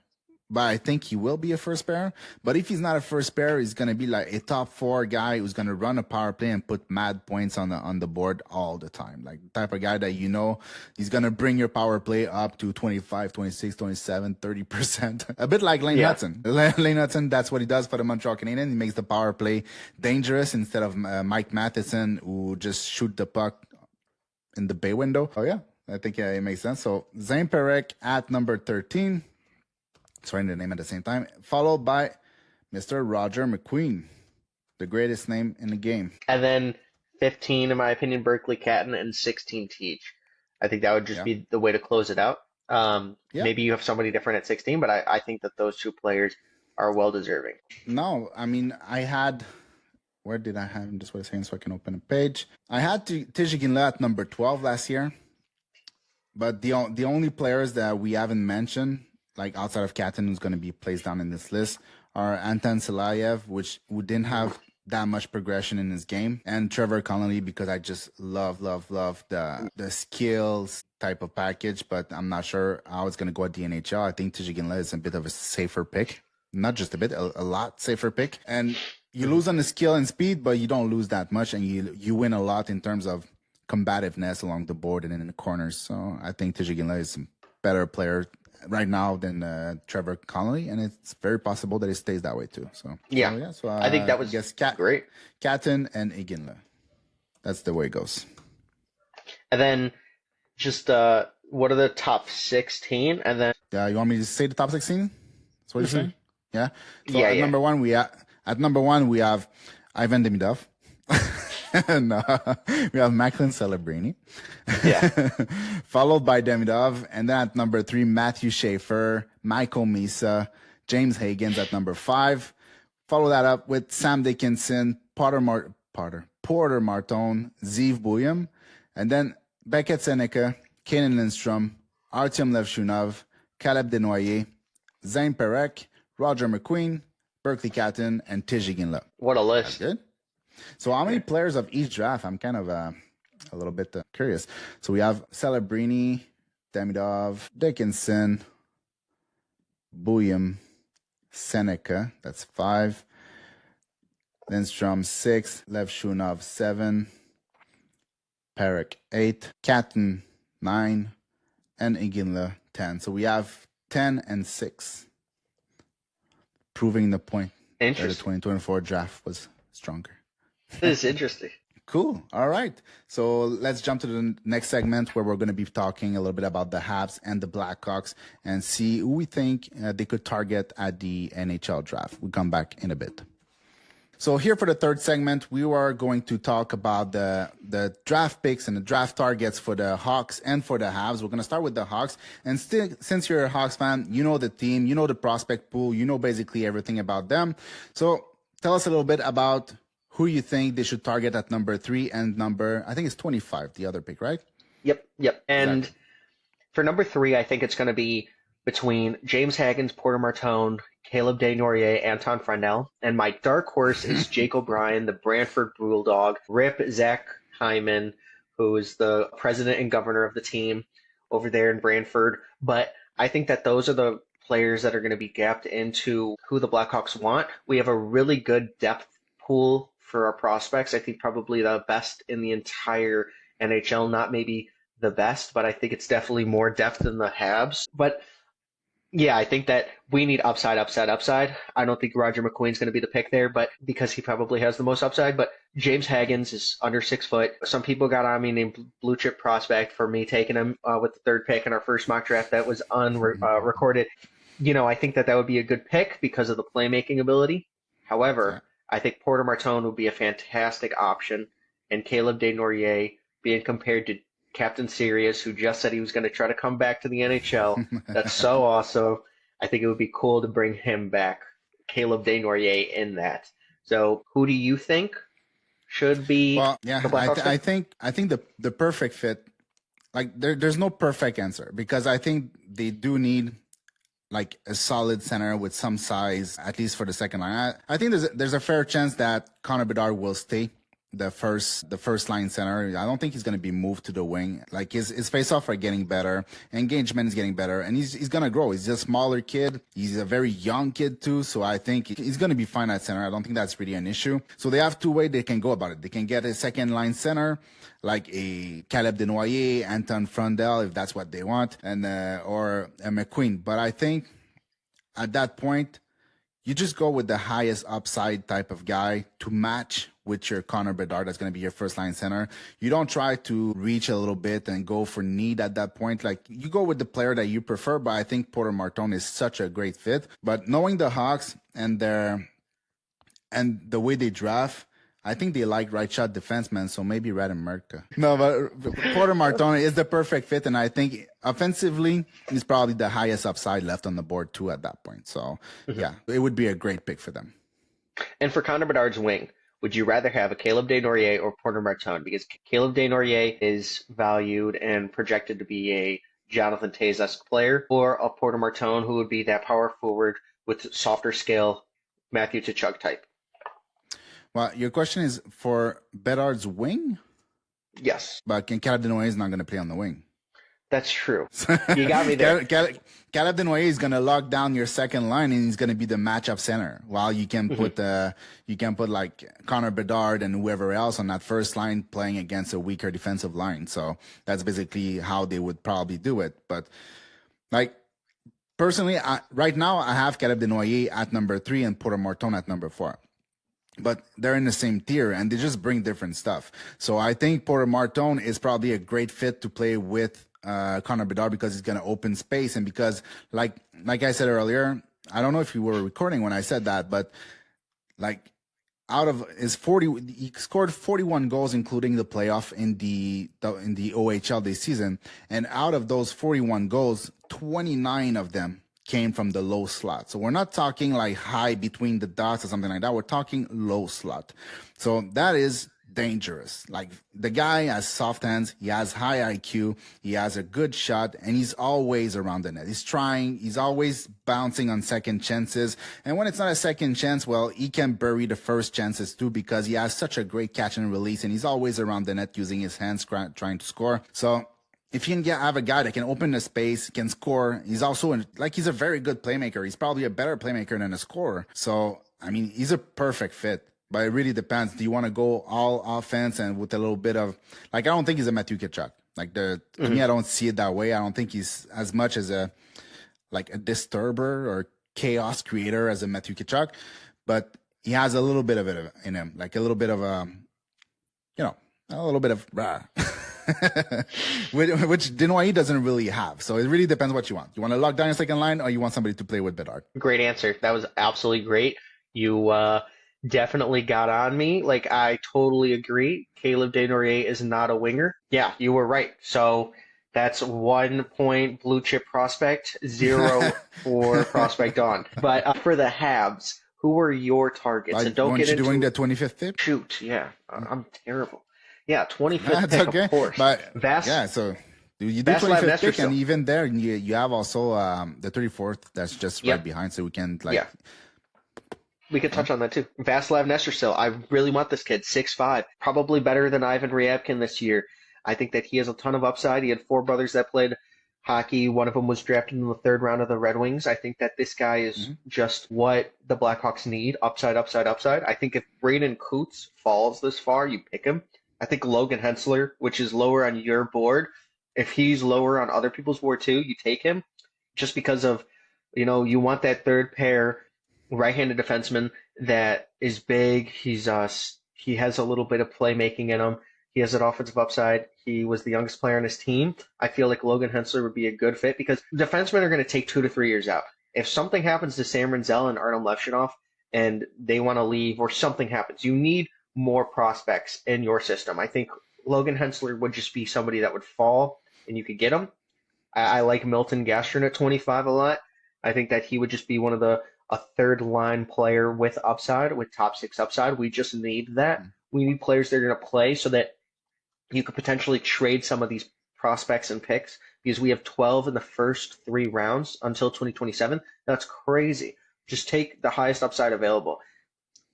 but I think he will be a first pair. But if he's not a first pair, he's going to be like a top 4 guy who's going to run a power play and put mad points on the board all the time. Like the type of guy that, he's going to bring your power play up to 25, 26, 27, 30%. A bit like Lane Hudson. Lane Hudson, that's what he does for the Montreal Canadiens. He makes the power play dangerous instead of Mike Matheson, who just shoot the puck in the bay window. Oh, yeah. I think it makes sense. So Zane Perek at number 13. Writing the name at the same time, followed by Mr. Roger McQueen, the greatest name in the game. And then 15, in my opinion, Berkeley Catton, and 16 Teach. I think that would just be the way to close it out. Maybe you have somebody different at 16, but I think that those two players are well deserving. No, I mean, where did I have him? Just wait a second so I can open a page. I had TJ Ginla at number 12 last year, but the only players that we haven't mentioned, like outside of Catton, who's going to be placed down in this list, are Anton Silayev, who didn't have that much progression in his game, and Trevor Connolly, because I just love the skills type of package, but I'm not sure how it's going to go at the NHL. I think TJ Ginla is a bit of a safer pick. Not just a bit, a lot safer pick. And you lose on the skill and speed, but you don't lose that much, and you win a lot in terms of combativeness along the board and in the corners. So I think TJ Ginla is a better player right now than Trevor Connolly, and it's very possible that it stays that way too. So I think that was great. Catton and Iginla. That's the way it goes. And then just what are the top 16? And then you want me to say the top 16? That's what you're saying? Yeah. So at number one we have Ivan Demidov. No, we have Macklin Celebrini. Yeah. Followed by Demidov. And then at number 3, Matthew Schaefer, Michael Misa, James Higgins at number 5. Follow that up with Sam Dickinson, Porter Martone, Zeev Buyam. And then Beckett Seneca, Kanan Lindstrom, Artyom Levshunov, Caleb Desnoyers, Zane Perek, Roger McQueen, Berkeley Catton, and TJ Ginla. What a list. That's good. So how many players of each draft? I'm kind of a little bit curious. So we have Celebrini, Demidov, Dickinson, Buyam, Seneca. That's 5. Lindstrom 6. Levshunov 7. Perek 8. Catton 9. And Iginla 10. So we have 10 and 6. Proving the point The Interesting. 2024 draft was stronger. This is interesting. Cool. All right. So let's jump to the next segment where we're going to be talking a little bit about the Habs and the Blackhawks and see who we think they could target at the NHL draft. We'll come back in a bit. So here for the third segment, we are going to talk about the draft picks and the draft targets for the Hawks and for the Habs. We're going to start with the Hawks. And still, since you're a Hawks fan, you know the team, you know the prospect pool, you know basically everything about them. So tell us a little bit about who you think they should target at number 3 and number, I think it's 25, the other pick, right? Yep. And Exactly. for number 3, I think it's going to be between James Haggins, Porter Martone, Caleb Desnoyers, Anton Freinel, and my dark horse is Jake O'Brien, the Brantford Bulldog. Rip Zach Hyman, who is the president and governor of the team over there in Brantford. But I think that those are the players that are going to be gapped into who the Blackhawks want. We have a really good depth pool for our prospects. I think probably the best in the entire NHL, not maybe the best, but I think it's definitely more depth than the Habs. But yeah, I think that we need upside, upside, upside. I don't think Roger McQueen's going to be the pick there, but because he probably has the most upside. But James Haggins is under 6 foot. Some people got on me named blue chip prospect for me taking him with the third pick in our first mock draft that was unrecorded. I think that would be a good pick because of the playmaking ability. Yeah. However, I think Porter Martone would be a fantastic option, and Caleb Desnoyers being compared to Captain Sirius, who just said he was going to try to come back to the NHL. That's so awesome. I think it would be cool to bring him back, Caleb Desnoyers, in that. So, who do you think should be Well, yeah, the Blackhawks pick? I think the perfect fit, like there's no perfect answer because I think they do need like a solid center with some size, at least for the second line. I think there's a fair chance that Connor Bedard will stay the first line center. I don't think he's going to be moved to the wing. Like his face-off are getting better, engagement is getting better, and he's going to grow. He's a smaller kid. He's a very young kid too, so I think he's going to be fine at center. I don't think that's really an issue. So they have two ways they can go about it. They can get a second line center like a Caleb Desnoyers, Anton Frundell, if that's what they want, and or a McQueen. But I think at that point, you just go with the highest upside type of guy to match with your Connor Bedard. That's going to be your first line center. You don't try to reach a little bit and go for need at that point. Like you go with the player that you prefer, but I think Porter Martone is such a great fit. But knowing the Hawks and the way they draft, I think they like right shot defensemen, so maybe Radim Mertka. No, but Porter Martone is the perfect fit, and I think offensively, he's probably the highest upside left on the board too at that point. So, yeah, it would be a great pick for them. And for Connor Bedard's wing, would you rather have a Caleb Desnoyers or Porter Martone? Because Caleb Desnoyers is valued and projected to be a Jonathan Toews-esque player, or a Porter Martone who would be that power forward with softer scale Matthew Tkachuk type. Well, your question is for Bedard's wing, Yes, but Caleb Desnoyers is not going to play on the wing. that's true. You got me there. Caleb Desnoyers is going to lock down your second line, and he's going to be the matchup center. While you can put like Connor Bedard and whoever else on that first line playing against a weaker defensive line. So that's basically how they would probably do it. But like personally, right now I have Caleb Desnoyers at number 3 and Porter Martone at number 4. But they're in the same tier and they just bring different stuff. So I think Porter Martone is probably a great fit to play with Connor Bedard because he's going to open space. And because like I said earlier, I don't know if you were recording when I said that, but like out of his 40, he scored 41 goals, including the playoff in the OHL this season. And out of those 41 goals, 29 of them came from the low slot. So we're not talking like high between the dots or something like that. We're talking low slot. So that is dangerous. Like the guy has soft hands. He has high IQ. He has a good shot and he's always around the net. He's trying. He's always bouncing on second chances. And when it's not a second chance, well, he can bury the first chances too because he has such a great catch and release and he's always around the net using his hands trying to score. So if you can have a guy that can open the space, can score, he's also he's a very good playmaker. He's probably a better playmaker than a scorer. So, I mean, he's a perfect fit. But it really depends. Do you want to go all offense and with a little bit of I don't think he's a Matthew Tkachuk. To me, I don't see it that way. I don't think he's as much as a disturber or chaos creator as a Matthew Tkachuk. but he has a little bit of it in him, like a little bit of a little bit of which Denoy doesn't really have. So it really depends what you want. You want to lock down your second line, or you want somebody to play with Bedard? Great answer. That was absolutely great. You definitely got on me. Like, I totally agree. Caleb Desnoyers is not a winger. Yeah, you were right. So that's 1 point blue chip prospect, 0 for prospect on. But for the Habs, who were your targets? And don't get into doing the 25th pick. Shoot, yeah, I'm terrible. Yeah, 25th That's pick, okay. of course. But so you do 25th pick, and even there you have also the 34th that's just right behind, so we can we could touch on that too. Vaslav Nestersil, I really want this kid, 6'5", probably better than Ivan Ryabkin this year. I think that he has a ton of upside. He had 4 brothers that played hockey. One of them was drafted in the 3rd round of the Red Wings. I think that this guy is just what the Blackhawks need. Upside, upside, upside. I think if Braden Coots falls this far, you pick him. I think Logan Hensler, which is lower on your board, if he's lower on other people's board too, you take him just because of, you want that third pair right-handed defenseman that is big. He has a little bit of playmaking in him. He has an offensive upside. He was the youngest player on his team. I feel like Logan Hensler would be a good fit because defensemen are going to take 2 to 3 years out. If something happens to Sam Renzel and Artem Levshunov and they want to leave or something happens, you need more prospects in your system. I think Logan Hensler would just be somebody that would fall and you could get him. I like Milton Gastrin at 25 a lot. I think that he would just be one of a third line player with upside, with top 6 upside. We just need that. We need players that are going to play so that you could potentially trade some of these prospects and picks because we have 12 in the first 3 rounds until 2027. That's crazy. Just take the highest upside available.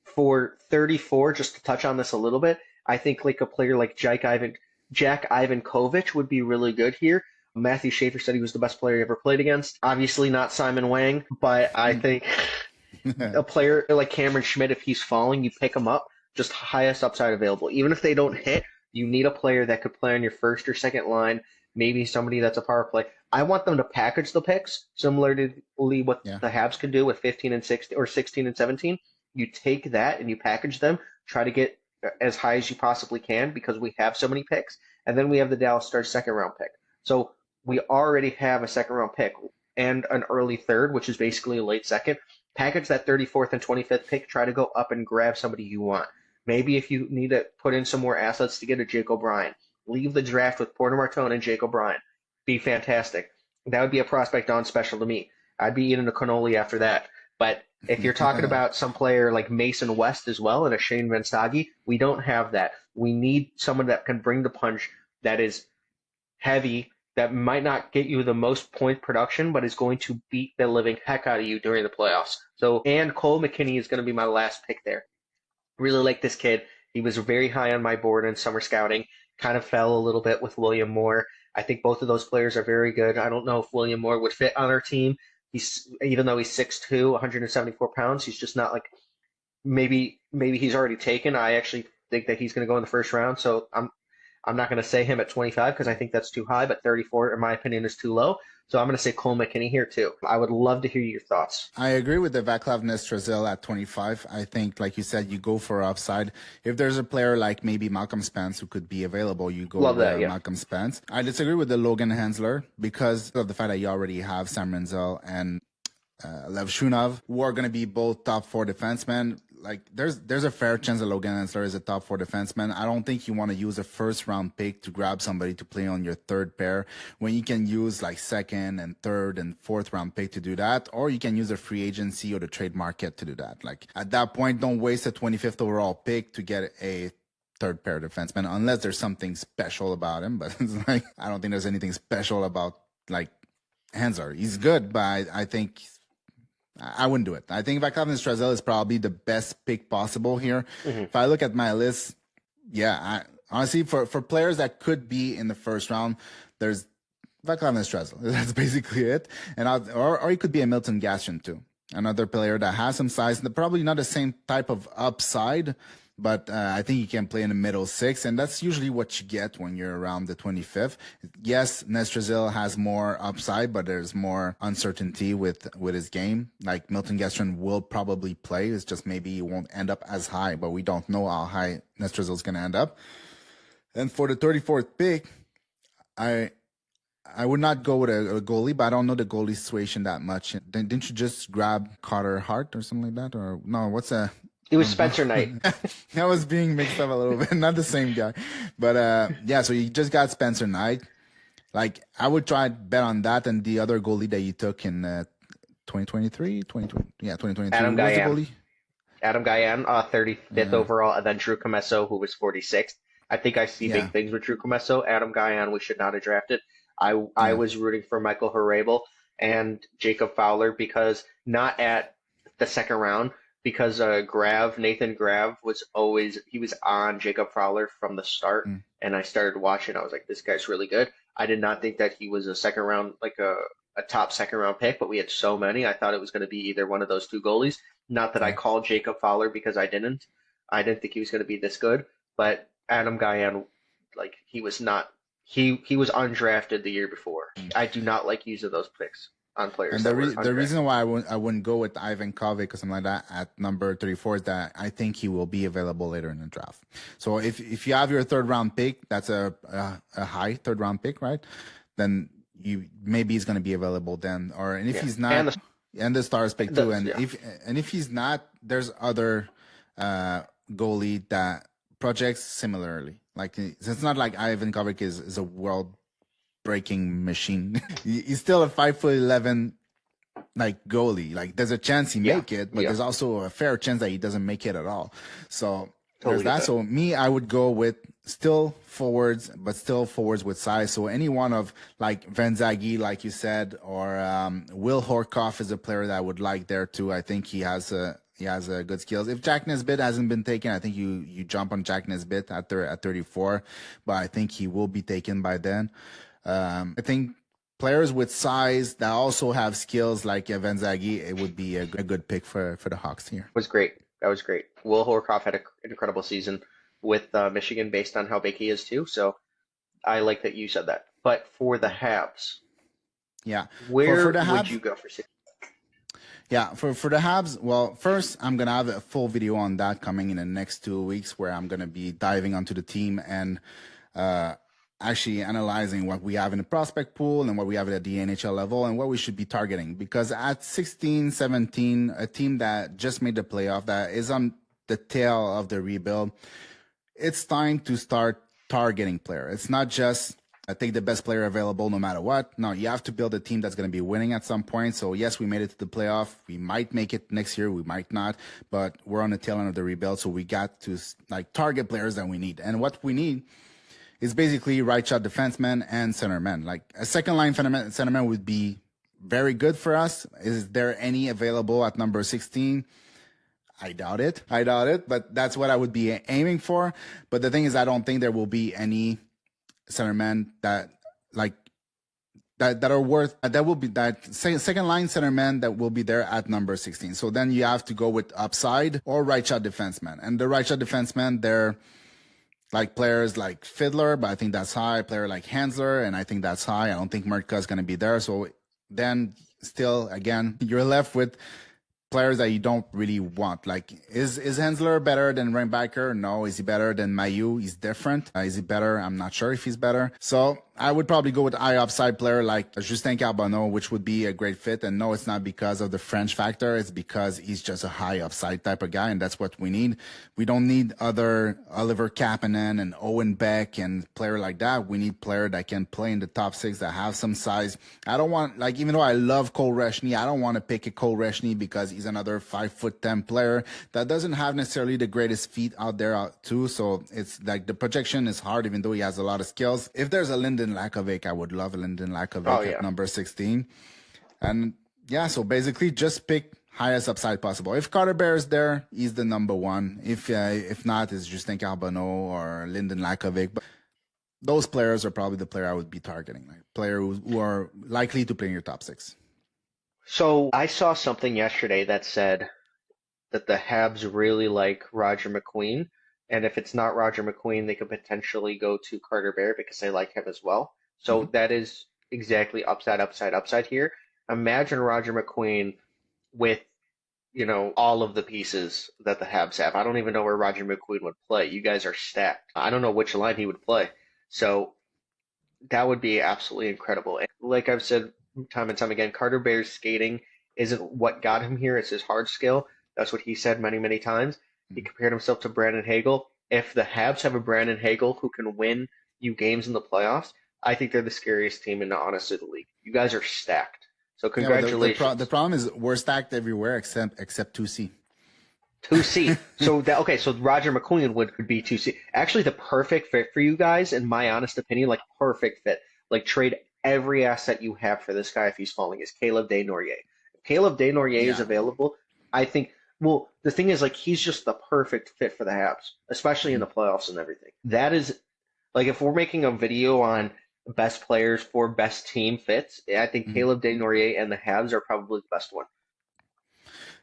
For 34, just to touch on this a little bit, I think like a player like Jack Ivankovic would be really good here. Matthew Schaefer said he was the best player he ever played against. Obviously not Simon Wang, but I think a player like Cameron Schmidt, if he's falling, you pick him up. Just highest upside available. Even if they don't hit, you need a player that could play on your first or second line, maybe somebody that's a power play. I want them to package the picks, similarly what the Habs could do with 15 and 16 or 16 and 17. You take that and you package them, try to get as high as you possibly can because we have so many picks. And then we have the Dallas Stars 2nd round pick. So we already have a 2nd round pick and an early 3rd, which is basically a late 2nd. Package that 34th and 25th pick, try to go up and grab somebody you want. Maybe if you need to put in some more assets to get a Jake O'Brien, leave the draft with Porter Martone and Jake O'Brien. Be fantastic. That would be a prospect on special to me. I'd be eating a cannoli after that. But if you're talking about some player like Mason West as well and a Shane Van Stogge, we don't have that. We need someone that can bring the punch, that is heavy, that might not get you the most point production, but is going to beat the living heck out of you during the playoffs. And Cole McKinney is going to be my last pick there. Really like this kid. He was very high on my board in summer scouting. Kind of fell a little bit with William Moore. I think both of those players are very good. I don't know if William Moore would fit on our team. Even though he's 6'2", 174 pounds, he's just not like maybe he's already taken. I actually think that he's going to go in the first round. So I'm not going to say him at 25 because I think that's too high, but 34, in my opinion, is too low. So I'm going to say Cole McKinney here too. I would love to hear your thoughts. I agree with the Vaclav Nestrasil at 25. I think, like you said, you go for upside. If there's a player like maybe Malcolm Spence who could be available, you go with Malcolm Spence. I disagree with the Logan Hensler because of the fact that you already have Sam Renzel and Levshunov, who are going to be both top 4 defensemen. Like there's a fair chance that Logan Hensler is a top 4 defenseman. I don't think you want to use a 1st round pick to grab somebody to play on your 3rd pair when you can use like 2nd and 3rd and 4th round pick to do that, or you can use a free agency or the trade market to do that. Like at that point, don't waste a 25th overall pick to get a 3rd pair defenseman unless there's something special about him. But it's like I don't think there's anything special about like Hensler. He's good, but I think I wouldn't do it. I think Vaclav Nestrasil is probably the best pick possible here. If I look at my list, honestly, for players that could be in the 1st round, there's Vaclav Nestrasil. That's basically it. And or it could be a Milton Gastrin too. Another player that has some size, probably not the same type of upside, but I think he can play in the middle six, and that's usually what you get when you're around the 25th. Yes, Nestrozil has more upside, but there's more uncertainty with his game. Like Milton Gestrin will probably play. It's just maybe he won't end up as high, but we don't know how high Nestrozil is going to end up. And for the 34th pick, I would not go with a goalie, but I don't know the goalie situation that much. Didn't you just grab Carter Hart or something like that? Or no, what's a... It was Spencer Knight. That was being mixed up a little bit. Not the same guy. But yeah, so you just got Spencer Knight. Like, I would try to bet on that and the other goalie that you took in 2023. Yeah, 2023. Adam Who was the Guyan. goalie? Adam Guyan, 35th overall, and then Drew Comesso, who was 46th. I think I see big things with Drew Comesso. Adam Guyan, we should not have drafted. I was rooting for Michael Harabel and Jacob Fowler because not at the second round, because Nathan Grav was on Jacob Fowler from the start, and I started watching. I was like, this guy's really good. I did not think that he was a second round, like a top second round pick, but we had so many. I thought it was going to be either one of those two goalies. Not that I called Jacob Fowler because I didn't. I didn't think he was going to be this good, but Adam Guyan, like he was not. He was undrafted the year before. I do not like using those picks on players. And the reason why I wouldn't go with Ivan Kovic or something like that at number 34 is that I think he will be available later in the draft. So if you have your third round pick, that's a high third round pick, right? Then maybe he's going to be available then, and if he's not, and the stars pick too, if he's not, there's other goalie that projects similarly. Like it's not like Ivan Kovic is a world breaking machine. He's still a 5'11" like goalie. Like there's a chance he make it, but there's also a fair chance that he doesn't make it at all. So there's that. So I would go with still forwards, but still forwards with size. So any one of like Vanzaghi, like you said, or Will Horkoff is a player that I would like there too. I think he has good skills. If Jack Nesbitt hasn't been taken, I think you jump on Jack Nesbitt at 34, but I think he will be taken by then. I think players with size that also have skills like Vanzaghi, it would be a good pick for the Hawks here. That was great. Will Horkoff had an incredible season with Michigan based on how big he is too. So I like that you said that. But for the Habs, where would you go for 6? Yeah, for the Habs, well, first, I'm going to have a full video on that coming in the next 2 weeks where I'm going to be diving onto the team and actually analyzing what we have in the prospect pool and what we have at the NHL level and what we should be targeting. Because at 16, 17, a team that just made the playoff, that is on the tail of the rebuild, it's time to start targeting players. It's not just take the best player available no matter what. No, you have to build a team that's going to be winning at some point. So yes, we made it to the playoff. We might make it next year. We might not, but we're on the tail end of the rebuild. So we got to target players that we need. And what we need is basically right shot defensemen and centermen. Like a second line centerman would be very good for us. Is there any available at number 16? I doubt it, but that's what I would be aiming for. But the thing is, I don't think there will be any centermen that are worth that will be that second line centerman that will be there at number 16. So then you have to go with upside or right shot defenseman. And the right shot defenseman, they're like players like Fiddler, but I think that's high. A player like Hansler, and I think that's high. I don't think Mertka is going to be there. So then still, again, you're left with players that you don't really want. Like, is Hensler better than Reinbacher? No. Is he better than Mayu? He's different. Is he better? I'm not sure if he's better. So I would probably go with high upside player like Justin Carbonneau, which would be a great fit. And no, it's not because of the French factor. It's because he's just a high upside type of guy, and that's what we need. We don't need other Oliver Kapanen and Owen Beck and player like that. We need player that can play in the top 6 that have some size. I don't want, like, even though I love Cole Reshny, I don't want to pick a Cole Reshny because he's another 5'10" player that doesn't have necessarily the greatest feet out there too. So it's like the projection is hard, even though he has a lot of skills. If there's a Lyndon Lakovic, I would love a Lyndon Lakovic at number 16. And yeah, so basically just pick highest upside possible. If Carter Bear is there, he's the number 1. If not, it's Justin Carbonneau or Lyndon Lakovic. But those players are probably the player I would be targeting, like player who are likely to play in your top 6. So I saw something yesterday that said that the Habs really like Roger McQueen, And if it's not Roger McQueen, they could potentially go to Carter Bear because they like him as well. So Hmm. that is exactly upside, upside, upside here. Imagine Roger McQueen with, all of the pieces that the Habs have. I don't even know where Roger McQueen would play. You guys are stacked. I don't know which line he would play. So that would be absolutely incredible. And like I've said time and time again, Carter Bear's skating isn't what got him here, it's his hard skill. That's what he said many, many times. He compared himself to Brandon Hagel. If the Habs have a Brandon Hagel who can win you games in the playoffs, I think they're the scariest team in the honestly the league. You guys are stacked. So Yeah, but the congratulations. problem is we're stacked everywhere except 2C. 2C. So that okay, so Roger McQueen would be 2C. Actually the perfect fit for you guys, in my honest opinion, like perfect fit. Like trade every asset you have for this guy if he's falling is Caleb Desnoyers. If Caleb Desnoyers is Yeah. available, I think well, the thing is like he's just the perfect fit for the Habs, especially in Mhm. the playoffs and everything. That is like if we're making a video on best players for best team fits, I think Mhm. Caleb Desnoyers and the Habs are probably the best one.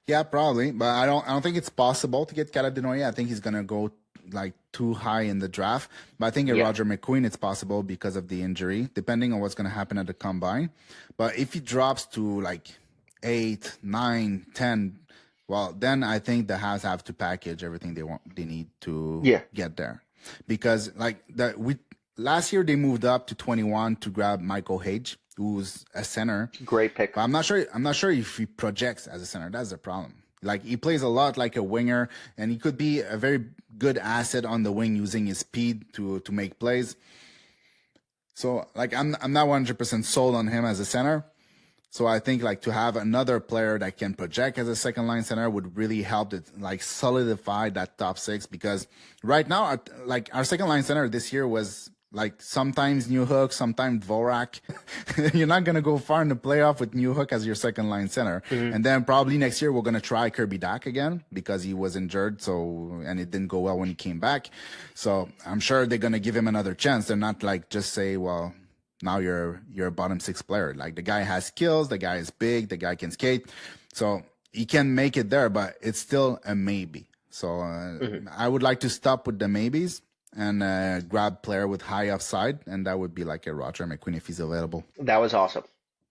Yeah, probably, but I don't think it's possible to get Caleb Denoyer. I think he's gonna go like too high in the draft. But I think at Yeah. Roger McQueen, it's possible because of the injury, depending on what's gonna happen at the combine. But if he drops to like 8, 9, 10, well, then I think the Habs have to package everything they need to Yeah. get there, because like that we last year they moved up to 21 to grab Michael Hage, who's a center. Great pick. But I'm not sure. I'm not sure if he projects as a center. That's the problem. Like he plays a lot like a winger, and he could be a very good asset on the wing using his speed to make plays. So like I'm not 100% sold on him as a center. So I think like to have another player that can project as a second line center would really help it like solidify that top six, because right now like our second line center this year was like sometimes New Hook, sometimes Dvorak. You're not gonna go far in the playoff with New Hook as your second line center. Mhm. And then probably next year we're gonna try Kirby Dak again because he was injured, so and it didn't go well when he came back. So I'm sure they're gonna give him another chance. They're not like just say, well, now you're a bottom six player. Like the guy has skills, the guy is big, the guy can skate, so he can make it there, but it's still a maybe. So Mhm. I would like to stop with the maybes and grab player with high upside, and that would be like a Roger McQueen if he's available. That was awesome.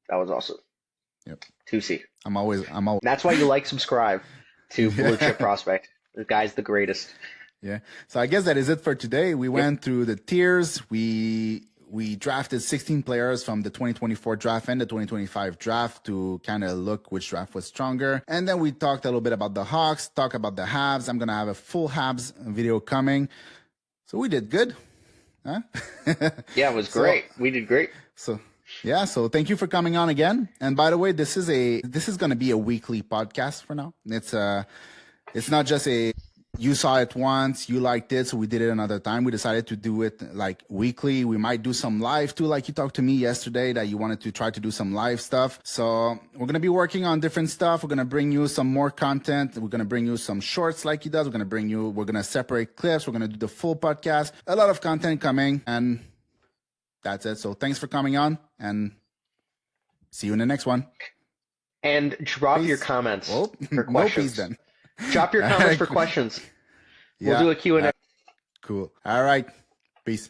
That was awesome. Yep. 2C. I'm always That's why you like subscribe to Blue Chip yeah. Prospect. The guy's the greatest. Yeah. So I guess that is it for today. We Yep. went through the tiers. We drafted 16 players from the 2024 draft and the 2025 draft to kind of look which draft was stronger. And then we talked a little bit about the Hawks, talk about the Habs. I'm going to have a full Habs video coming. So we did good. Huh? Yeah, it was so, great. We did great. so yeah, so thank you for coming on again. And by the way, this is going to be a weekly podcast for now. It's not just a you saw it once, you liked it, so we did it another time. We decided to do it like weekly. We might do some live too, like you talked to me yesterday that you wanted to try to do some live stuff. So we're going to be working on different stuff. We're going to bring you some more content. We're going to bring you some shorts like he does. We're going to separate clips. We're going to do the full podcast. A lot of content coming, and that's it. So thanks for coming on, and see you in the next one. And drop your Peace. comments Well, for no peace questions. then. Drop your comments for questions. We'll Yeah. do a Q&A. Cool. All right. Peace.